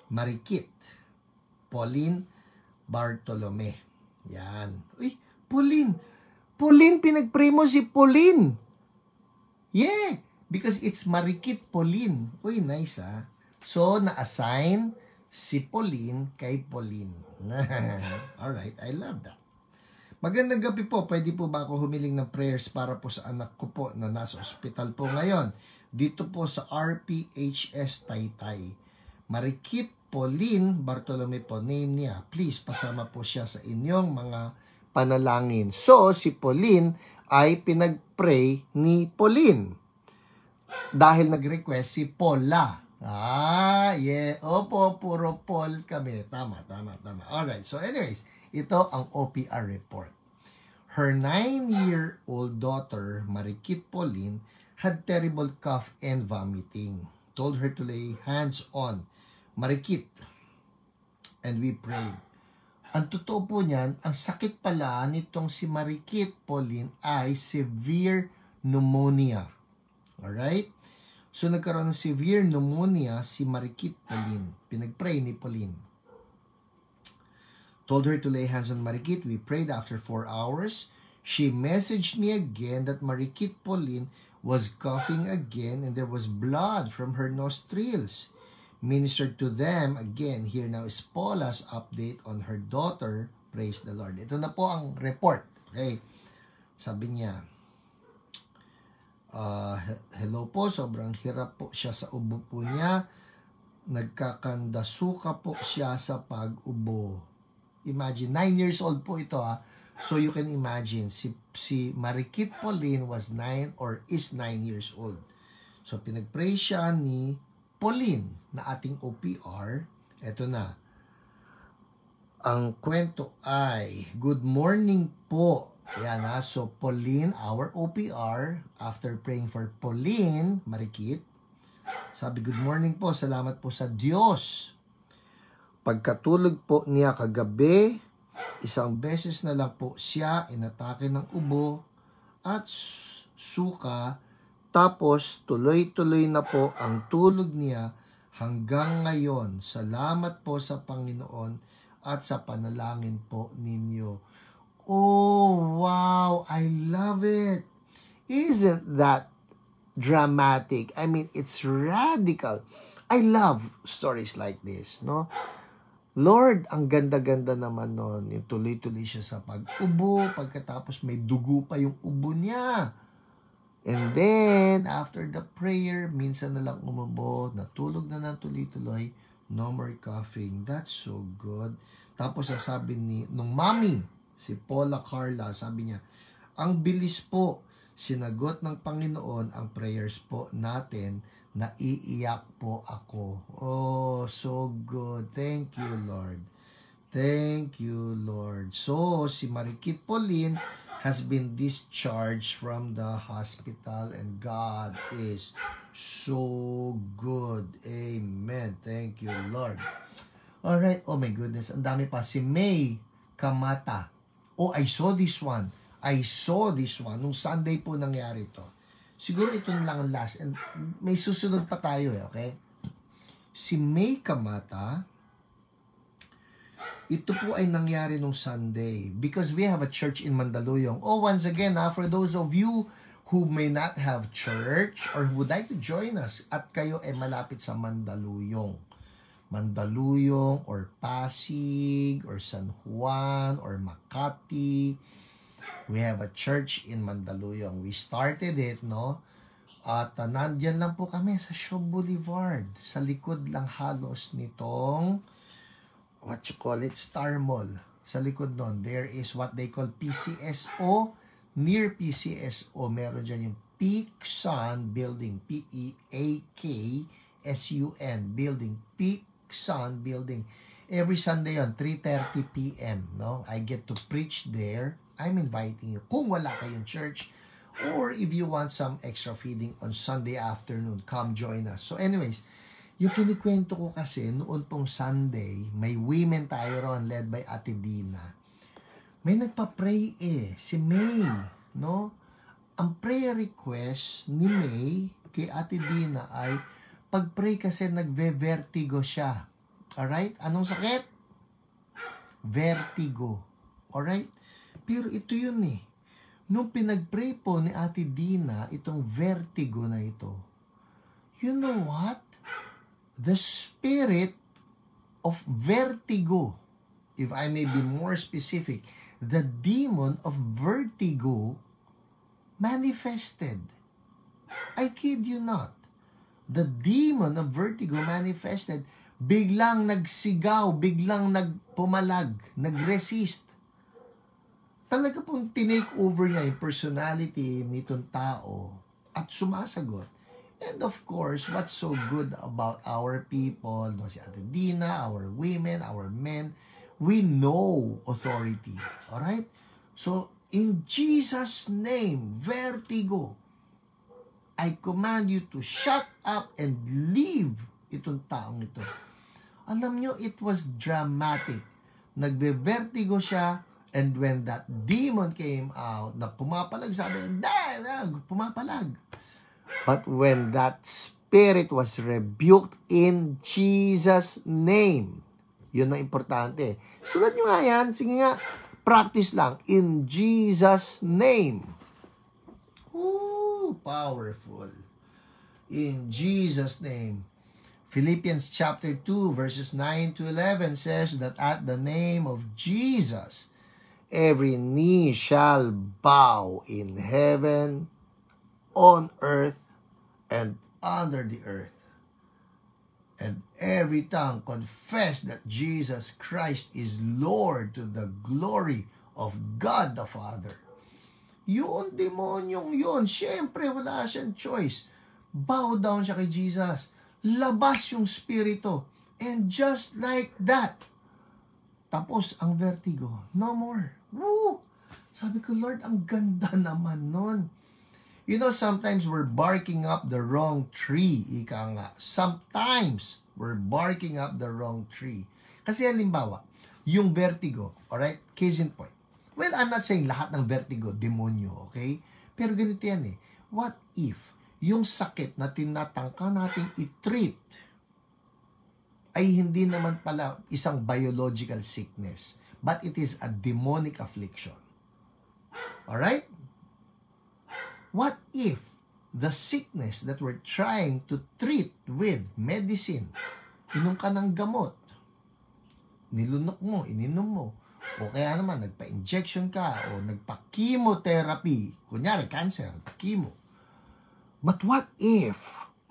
Marikit. Pauline Bartolome. Yan. Uy, Pauline, pinag-pray mo si Pauline. Yeah, because it's Marikit Pauline. Uy, nice ah. So, na-assign si Pauline kay Pauline. Alright, I love that. Magandang gabi po. Pwede po ba ako humiling ng prayers para po sa anak ko po na nasa ospital po ngayon? Dito po sa RPHS Taytay. Marikit Pauline Bartolome po, name niya. Please, pasama po siya sa inyong mga panalangin. So, si Pauline ay pinag-pray ni Pauline. Dahil nag-request si Paula. Yeah. Opo, puro Paul kami. Tama. Alright, so anyways, ito ang OPR report. Her 9-year-old daughter, Marikit Pauline, had terrible cough and vomiting. Told her to lay hands on Marikit. And we prayed. Ang totoo po niyan, ang sakit pala nitong si Marikit Pauline ay severe pneumonia. Alright? So, nagkaroon ng severe pneumonia si Marikit Pauline. Pinag-pray ni Pauline. Told her to lay hands on Marikit. We prayed after 4 hours. She messaged me again that Marikit Pauline was coughing again and there was blood from her nostrils. Ministered to them again. Here now is Paula's update on her daughter. Praise the Lord. Ito na po ang report. Okay. Sabi niya, hello po, sobrang hirap po siya sa ubo po niya. Nagkakandasuka po siya sa pag-ubo. Imagine, 9 years old po ito ha. So you can imagine, si Marikit Pauline was 9 or is 9 years old. So pinag-pray siya ni Pauline na ating OPR. Ito na. Ang kwento ay, good morning po. Yan ha. So Pauline, our OPR, after praying for Pauline, Marikit, Sabi, good morning po, salamat po sa Diyos. Pagkatulog po niya kagabi, isang beses na lang po siya inatake ng ubo at suka, tapos tuloy-tuloy na po ang tulog niya hanggang ngayon. Salamat po sa Panginoon at sa panalangin po ninyo. Oh, wow! I love it! Isn't that dramatic? I mean, it's radical. I love stories like this, no? Lord, ang ganda-ganda naman nun. Yung tuloy-tuloy siya sa pag-ubo, pagkatapos may dugo pa yung ubo niya. And then, after the prayer, minsan na lang umubo, natulog na ng tuloy-tuloy, no more coughing. That's so good. Tapos sasabi nung mommy, si Paula Carla, sabi niya, ang bilis po, sinagot ng Panginoon ang prayers po natin, naiiyak po ako. Oh, so good. Thank you, Lord. Thank you, Lord. So, si Marikit Pauline has been discharged from the hospital and God is so good. Amen. Thank you, Lord. Alright. Oh my goodness. Ang dami pa. Si May Kamata. Oh, I saw this one. Nung Sunday po nangyari to. Siguro ito lang ang last. And may susunod pa tayo okay? Si May Kamata, ito po ay nangyari nung Sunday because we have a church in Mandaluyong. Oh, once again, for those of you who may not have church or who would like to join us at kayo ay malapit sa Mandaluyong or Pasig or San Juan or Makati, we have a church in Mandaluyong. We started it, no? At nandyan lang po kami sa Shaw Boulevard. Sa likod lang halos nitong Star Mall. Sa likod nun, there is what they call PCSO. Near PCSO, meron dyan yung Peaksun Building. Peaksun Building. Peaksun Building. Every Sunday on 3:30 p.m. No? I get to preach there. I'm inviting you. Kung wala kayong church, or if you want some extra feeding on Sunday afternoon, come join us. So anyways, yung kinikwento ko kasi, noon pong Sunday, may women tayo ron, led by Ate Dina. May nagpa-pray si May, no? Ang prayer request ni May kay Ate Dina ay, pag-pray kasi nagve-vertigo siya. Alright? Anong sakit? Vertigo. Alright? Pero ito yun Nung pinag-pray po ni Ate Dina, itong vertigo na ito, you know what? The spirit of vertigo, if I may be more specific, the demon of vertigo manifested. I kid you not. The demon of vertigo manifested, biglang nagsigaw, biglang nagpumalag, nagresist. Talaga pong tinake over niya yung personality nitong tao at sumasagot. And of course, what's so good about our people, no, si Ate Dina, our women, our men, we know authority. Alright? So, in Jesus' name, vertigo, I command you to shut up and leave itong taong ito. Alam nyo, it was dramatic. Nagbe-vertigo siya, and when that demon came out, na pumapalag, sabi, pumapalag. But when that spirit was rebuked in Jesus' name, yun ang importante. Sulat nyo nga yan. Sige nga, practice lang. In Jesus' name. Ooh, powerful. In Jesus' name. Philippians chapter 2, verses 9 to 11 says that at the name of Jesus, every knee shall bow in heaven, on earth, and under the earth. And every tongue confess that Jesus Christ is Lord to the glory of God the Father. Yun, demonyong yun. Siyempre, wala siyang choice. Bow down siya kay Jesus. Labas yung spirito. And just like that, tapos ang vertigo. No more. Woo! Sabi ko, Lord, ang ganda naman nun. You know, sometimes we're barking up the wrong tree. Ika nga. Sometimes we're barking up the wrong tree. Kasi halimbawa, yung vertigo, alright? Case in point. Well, I'm not saying lahat ng vertigo, demonyo, okay? Pero ganito yan eh. What if yung sakit na tinatangka nating i-treat ay hindi naman pala isang biological sickness, but it is a demonic affliction? Alright? What if the sickness that we're trying to treat with medicine, inom ka ng gamot, nilunok mo, ininom mo, o kaya naman nagpa-injection ka, o nagpa-chemotherapy, kunyari cancer, chemo. But what if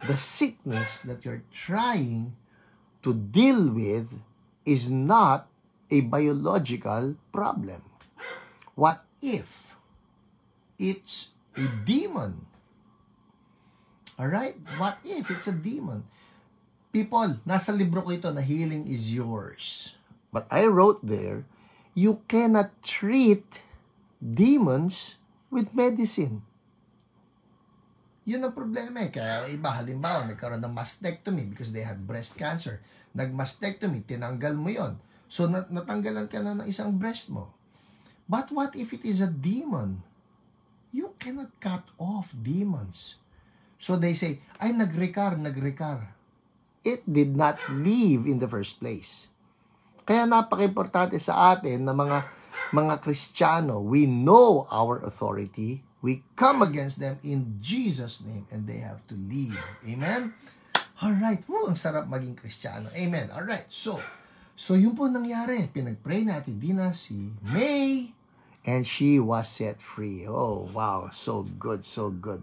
the sickness that you're trying to deal with is not a biological problem? What if it's a demon? Alright? What if it's a demon? People, nasa libro ko ito na Healing is Yours. But I wrote there, you cannot treat demons with medicine. Yun ang problema eh. Kaya iba, halimbawa, nagkaroon ng mastectomy because they had breast cancer. Nag-mastectomy, tinanggal mo yon. So, natanggalan ka na ng isang breast mo. But what if it is a demon? You cannot cut off demons. So they say, ay, nag-recur. It did not live in the first place. Kaya napaka-importante sa atin na mga Kristiyano, we know our authority. We come against them in Jesus' name and they have to leave. Amen? Alright. Ang sarap maging Kristiyano. Amen. Alright. So yun po nangyari. Pinag-pray natin din na si May and she was set free. Oh, wow. So good, so good.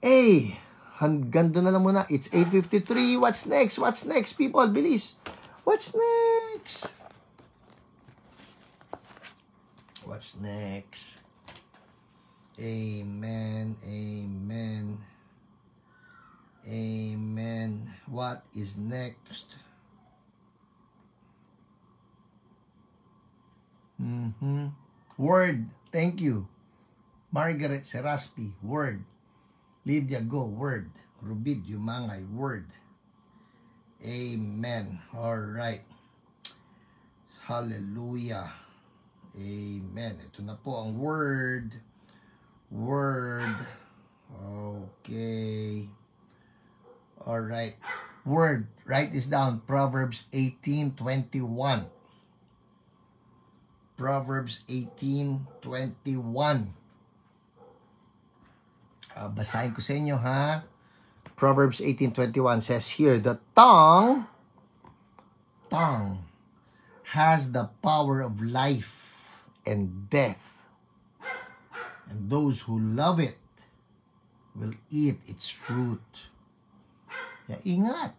Hey, hanggang doon na lang muna. It's 8:53. What's next? What's next, people? Bilis. What's next? What's next? Amen. Amen. Amen. What is next? Word. Thank you. Margaret Seraspi. Word. Lydia Go. Word. Rubid Yumangay. Word. Amen. All right. Hallelujah. Amen. Ito na po ang word. Word. Okay. All right. Word. Write this down. Proverbs 18:21. Proverbs 18:21. Basahin ko sa inyo, ha? Proverbs 18:21 says here, the tongue has the power of life and death, and those who love it will eat its fruit. Kaya ingat.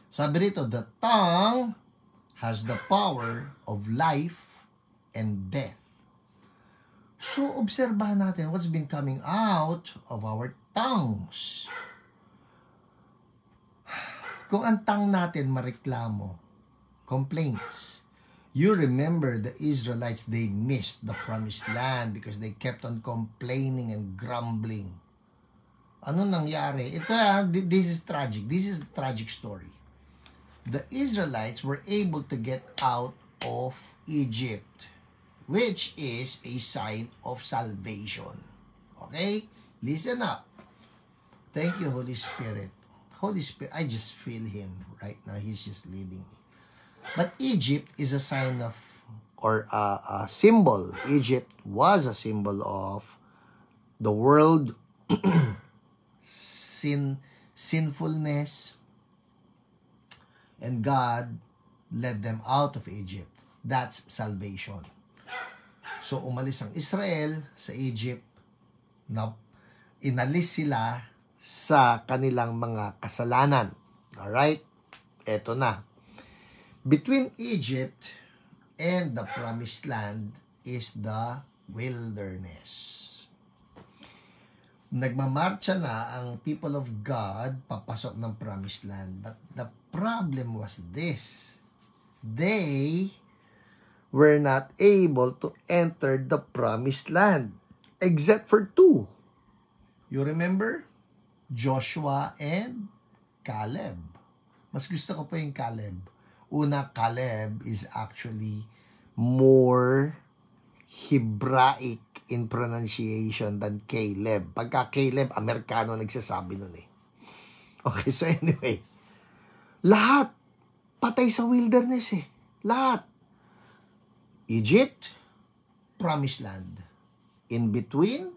Sabi rito, the tongue has the power of life and death. So, obserbahan natin what's been coming out of our tongues. Kung ang tongue natin mareklamo, complaints. You remember the Israelites, they missed the promised land because they kept on complaining and grumbling. Ano nangyari? This is tragic. This is a tragic story. The Israelites were able to get out of Egypt, which is a sign of salvation. Okay? Listen up. Thank you, Holy Spirit. Holy Spirit, I just feel Him right now. He's just leading me. But Egypt is a sign of, or a symbol. Egypt was a symbol of the world, sinfulness, and God led them out of Egypt. That's salvation. So, umalis ang Israel sa Egypt, na inalis sila sa kanilang mga kasalanan. Alright? Eto na. Between Egypt and the promised land is the wilderness. Nagmamarcha na ang people of God papasok ng promised land. But the problem was this. They were not able to enter the promised land except for two. You remember? Joshua and Caleb. Mas gusto ko pa yung Caleb. Una, Caleb is actually more Hebraic in pronunciation than Caleb. Pagka Caleb, Amerikano nagsasabi nun eh. Okay, so anyway. Lahat patay sa wilderness eh. Lahat. Egypt, promised land. In between,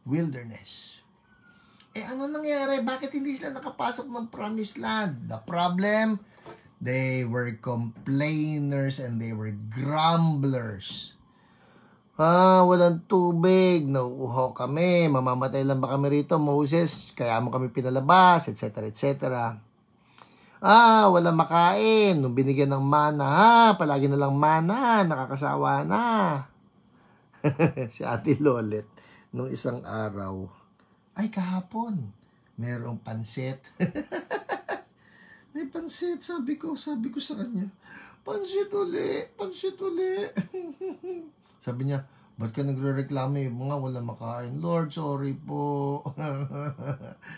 wilderness. Ano nangyari? Bakit hindi sila nakapasok ng promised land? The problem, they were complainers and they were grumblers. Walang tubig, nauuhaw kami, mamamatay lang ba kami rito, Moses, kaya mo kami pinalabas, etc., etc. Walang makain, nung binigyan ng mana, palagi na lang mana, nakakasawa na. Si Ate Lolet, nung isang araw, ay kahapon, merong pansit. May pansit, sabi ko sa kanya, pansit uli. Sabi niya, ba't ka nagre-reklamo mga walang makain? Lord, sorry po.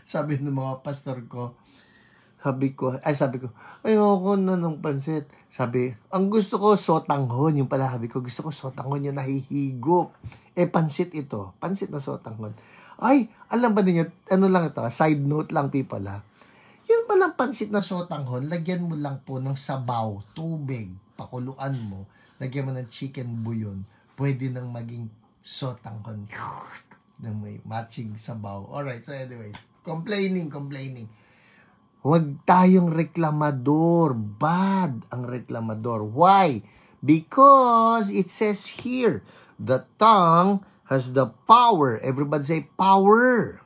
Sabi ng mga pastor ko, sabi ko, ayoko na ng pansit. Sabi, ang gusto ko, sotanghon. Yung pala, sabi ko, gusto ko sotanghon yung nahihigop. Pansit ito. Pansit na sotanghon. Ay, alam ba ninyo, ano lang ito, side note lang people Yung palang pansit na sotanghon, lagyan mo lang po ng sabaw, tubig, pakuluan mo, lagyan mo ng chicken bouillon, pwede nang maging sotanghon. Nang may matching sabaw. Alright, so anyways, complaining. Huwag tayong reklamador. Bad ang reklamador. Why? Because it says here, the tongue has the power. Everybody say power.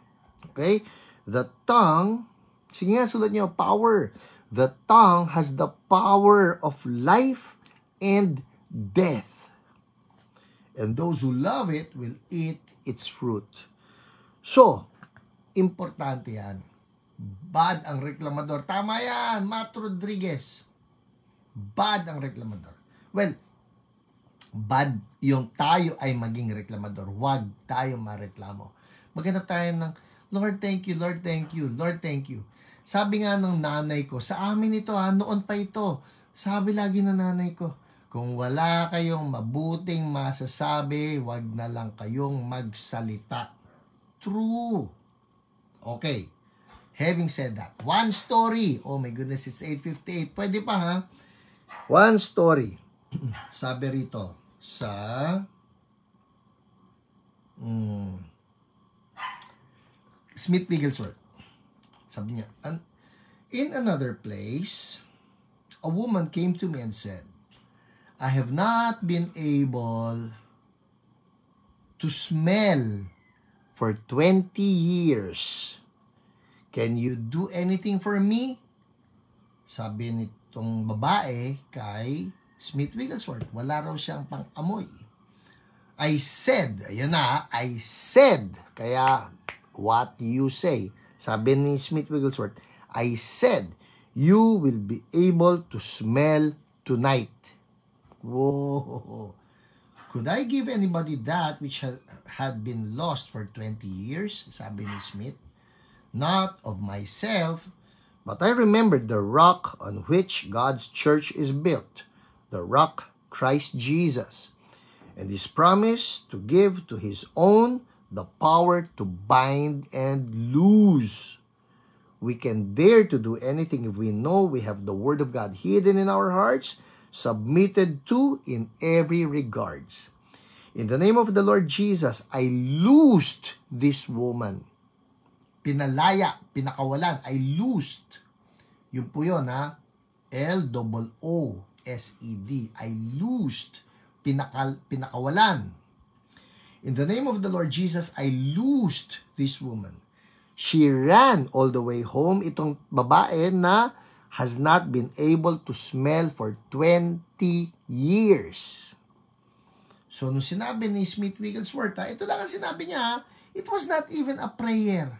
Okay? The tongue, sige nga, sulat niyo, power. The tongue has the power of life and death. And those who love it will eat its fruit. So, importante yan. Bad ang reklamador. Tama yan, Matt Rodriguez. Bad ang reklamador. Well, bad yung tayo ay maging reklamador. Huwag tayo mareklamo. Maghanap tayo ng, Lord, thank you, Lord, thank you, Lord, thank you. Sabi nga ng nanay ko, sa amin ito noon pa ito. Sabi lagi ng nanay ko, kung wala kayong mabuting masasabi, wag na lang kayong magsalita. True. Okay. Having said that, one story. Oh my goodness, it's 8:58. Pwede pa ha? One story. Sabi rito sa Smith Wigglesworth. Sabi niya, in another place, a woman came to me and said, I have not been able to smell for 20 years. Can you do anything for me? Sabi nitong babae kay Smith Wigglesworth, wala raw siyang pang-amoy. I said, kaya what you say. Sabi ni Smith Wigglesworth, I said, you will be able to smell tonight. Whoa. Could I give anybody that which had been lost for 20 years? Sabi ni Smith. Not of myself, but I remembered the rock on which God's church is built, the rock Christ Jesus, and his promise to give to his own the power to bind and loose. We can dare to do anything if we know we have the word of God hidden in our hearts, submitted to in every regards. In the name of the Lord Jesus, I loosed this woman. Pinalaya, pinakawalan, I loosed. Yun po yun L-O-O-S-E-D. I loosed. Pinakawalan. In the name of the Lord Jesus, I loosed this woman. She ran all the way home. Itong babae na has not been able to smell for 20 years. So, nung sinabi ni Smith Wigglesworth, ito lang ang sinabi niya, it was not even a prayer.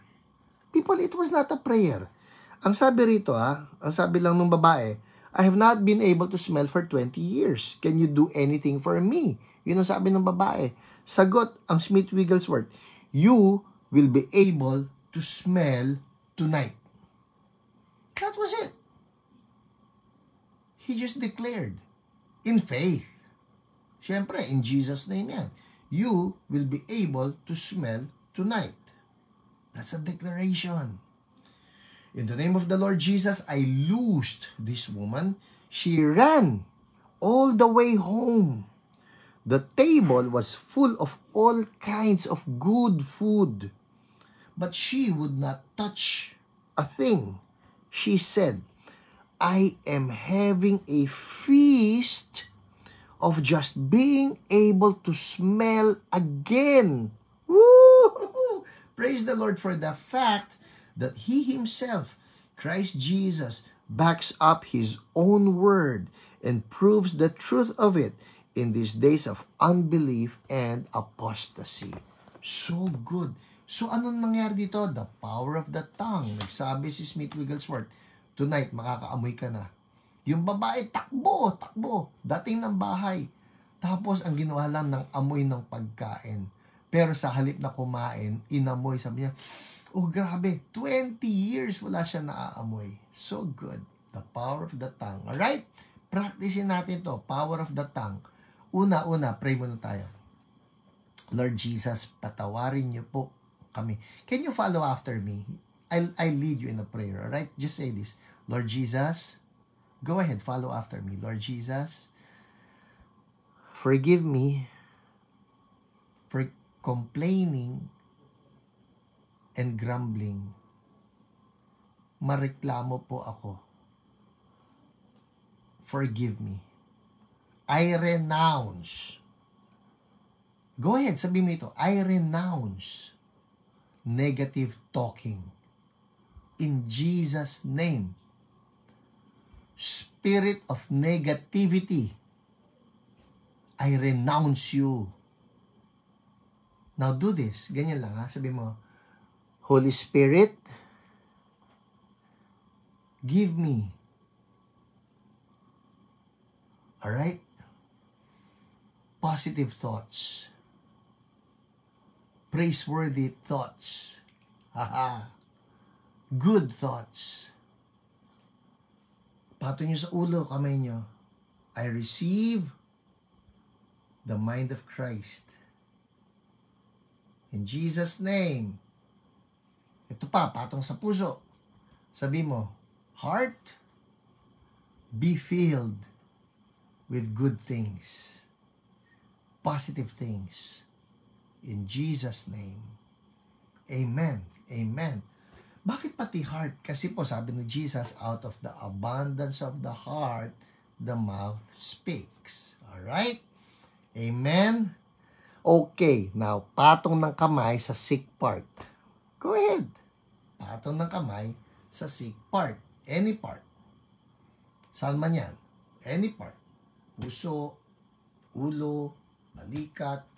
People, it was not a prayer. Ang sabi rito, ang sabi lang ng babae, I have not been able to smell for 20 years. Can you do anything for me? Yun ang sabi ng babae. Sagot ang Smith Wigglesworth, you will be able to smell tonight. That was it. He just declared in faith. Siyempre, in Jesus' name yan. You will be able to smell tonight. That's a declaration. In the name of the Lord Jesus, I loosed this woman. She ran all the way home. The table was full of all kinds of good food, but she would not touch a thing. She said, I am having a feast of just being able to smell again. Woo! Praise the Lord for the fact that He Himself, Christ Jesus, backs up His own word and proves the truth of it in these days of unbelief and apostasy. So good. So anong nangyari dito? The power of the tongue. Nagsabi si Smith Wigglesworth, tonight, makakaamoy ka na. Yung babae, takbo, dating ng bahay. Tapos, ang ginawa lang ng amoy ng pagkain. Pero sa halip na kumain, inamoy, sabi niya, oh grabe, 20 years wala siya naaamoy. So good. The power of the tongue. Alright? Practicein natin to. Power of the tongue. Una, pray muna tayo. Lord Jesus, patawarin niyo po kami. Can you follow after me? I'll lead you in a prayer, alright? Just say this. Lord Jesus, go ahead, follow after me. Lord Jesus, forgive me for complaining and grumbling. Mareklamo po ako. Forgive me. I renounce. Go ahead, sabi mo ito. I renounce negative talking. In Jesus' name. Spirit of negativity, I renounce you. Now do this. Ganyan lang ha. Sabi mo, Holy Spirit, give me. Alright? Positive thoughts. Praiseworthy thoughts. Haha. Good thoughts. Pato nyo sa ulo, kamay nyo. I receive the mind of Christ. In Jesus' name. Ito pa, patong sa puso. Sabi mo, heart, be filled with good things. Positive things. In Jesus' name. Amen. Amen. Bakit pati heart? Kasi po sabi ni Jesus, out of the abundance of the heart, the mouth speaks. Alright? Amen? Okay. Now, patong ng kamay sa sick part. Go ahead. Patong ng kamay sa sick part. Any part. Saan man yan? Any part. Puso, ulo, balikat,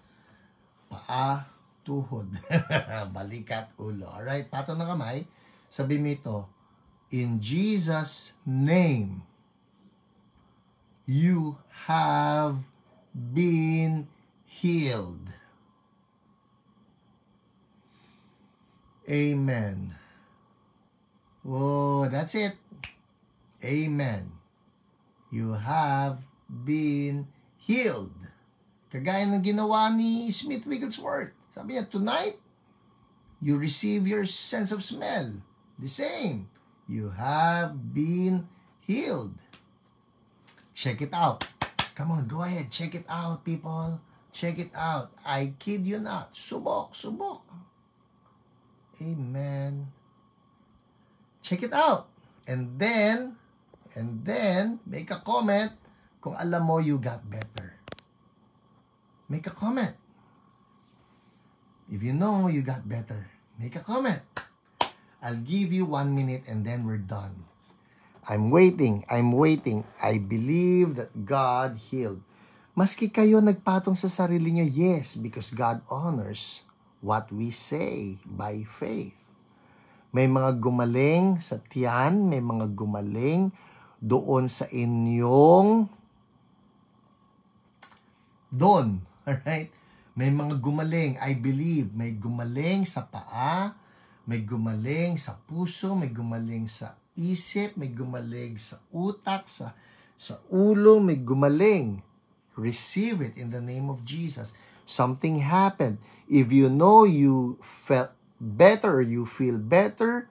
paa, tuhod. Balikat, ulo. Alright, patong ng kamay. Sabi mo ito, in Jesus' name, you have been healed. Amen. Oh, that's it. Amen. You have been healed. Kagaya ng ginawa ni Smith Wigglesworth. Sabi niya, tonight, you receive your sense of smell. The same. You have been healed. Check it out. Come on, go ahead. Check it out, people. Check it out. I kid you not. Subok, subok. Amen. Check it out. And then, make a comment kung alam mo you got better. Make a comment. If you know you got better, make a comment. I'll give you 1 minute and then we're done. I'm waiting. I believe that God healed. Maski kayo nagpatong sa sarili niyo, yes, because God honors what we say by faith. May mga gumaling sa tiyan, may mga gumaling doon sa inyong alright? May mga gumaling, I believe, may gumaling sa paa, may gumaling sa puso, may gumaling sa isip, may gumaling sa utak, sa ulo, may gumaling. Receive it in the name of Jesus. Something happened. If you know you felt better, you feel better,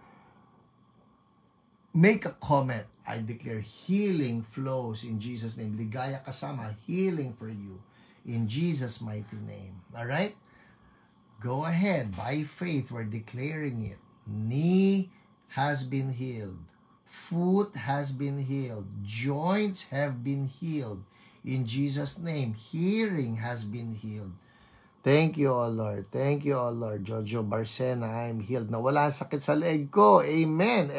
make a comment. I declare healing flows in Jesus' name. Ligaya kasama, healing for you in Jesus' mighty name. Alright? Go ahead. By faith, we're declaring it. Knee has been healed. Foot has been healed. Joints have been healed. In Jesus' name, hearing has been healed. Thank you, O Lord. Thank you, O Lord. Jojo Barcena, I'm healed. Nawala ang sakit sa leg ko. Amen.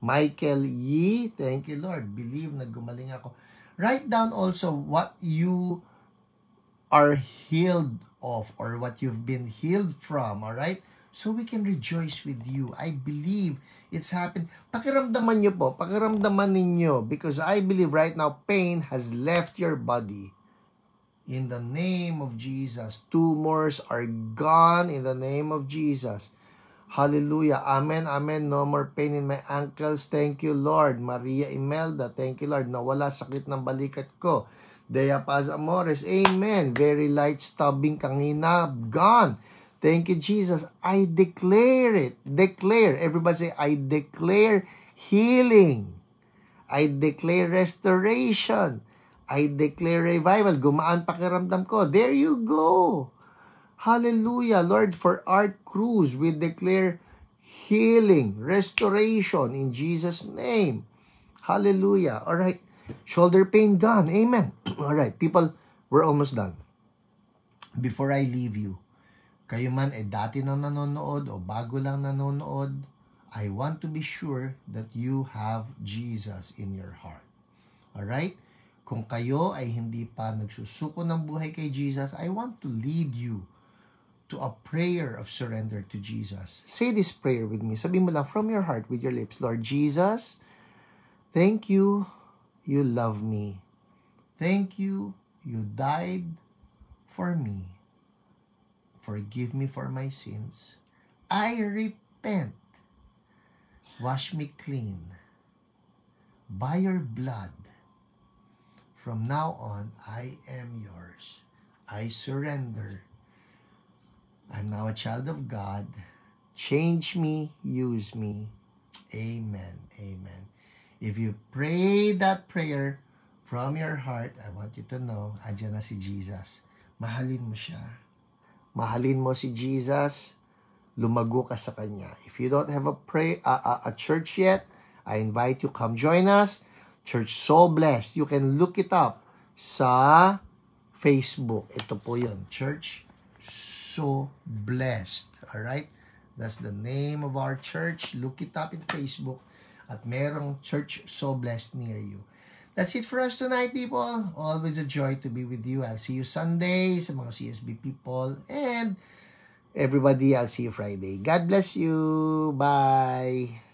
Michael Yee, thank you, Lord. Believe na gumaling ako. Write down also what you are healed of or what you've been healed from, all right? So we can rejoice with you. I believe it's happened. Pakiramdaman nyo po, pakiramdaman ninyo, because I believe right now pain has left your body. In the name of Jesus, tumors are gone in the name of Jesus. Hallelujah. Amen, amen. No more pain in my ankles. Thank you, Lord. Maria Imelda, thank you, Lord. Nawala sakit ng balikat ko. Dea Paz Amores, amen. Very light stubbing kanina, gone. Thank you, Jesus. I declare it. Declare. Everybody say, I declare healing. I declare restoration. I declare revival. Gumaan pakiramdam ko. There you go. Hallelujah. Lord, for Art Cruz, we declare healing, restoration in Jesus' name. Hallelujah. All right. Shoulder pain gone. Amen. All right. People, we're almost done. Before I leave you, kayo man ay dati nang nanonood o bago lang nanonood, I want to be sure that you have Jesus in your heart. Alright? Kung kayo ay hindi pa nagsusuko ng buhay kay Jesus, I want to lead you to a prayer of surrender to Jesus. Say this prayer with me. Sabi mo lang from your heart with your lips, Lord Jesus, thank you, you love me. Thank you, you died for me. Forgive me for my sins. I repent. Wash me clean by your blood. From now on, I am yours. I surrender. I'm now a child of God. Change me, use me. Amen. Amen. If you pray that prayer from your heart, I want you to know, andyan na si Jesus. Mahalin mo siya. Mahalin mo si Jesus, lumago ka sa Kanya. If you don't have a church yet, I invite you, come join us. Church So Blessed. You can look it up sa Facebook. Ito po yun, Church So Blessed. Alright? That's the name of our church. Look it up in Facebook. At merong Church So Blessed near you. That's it for us tonight, people. Always a joy to be with you. I'll see you Sunday sa mga CSB people. And everybody, I'll see you Friday. God bless you. Bye.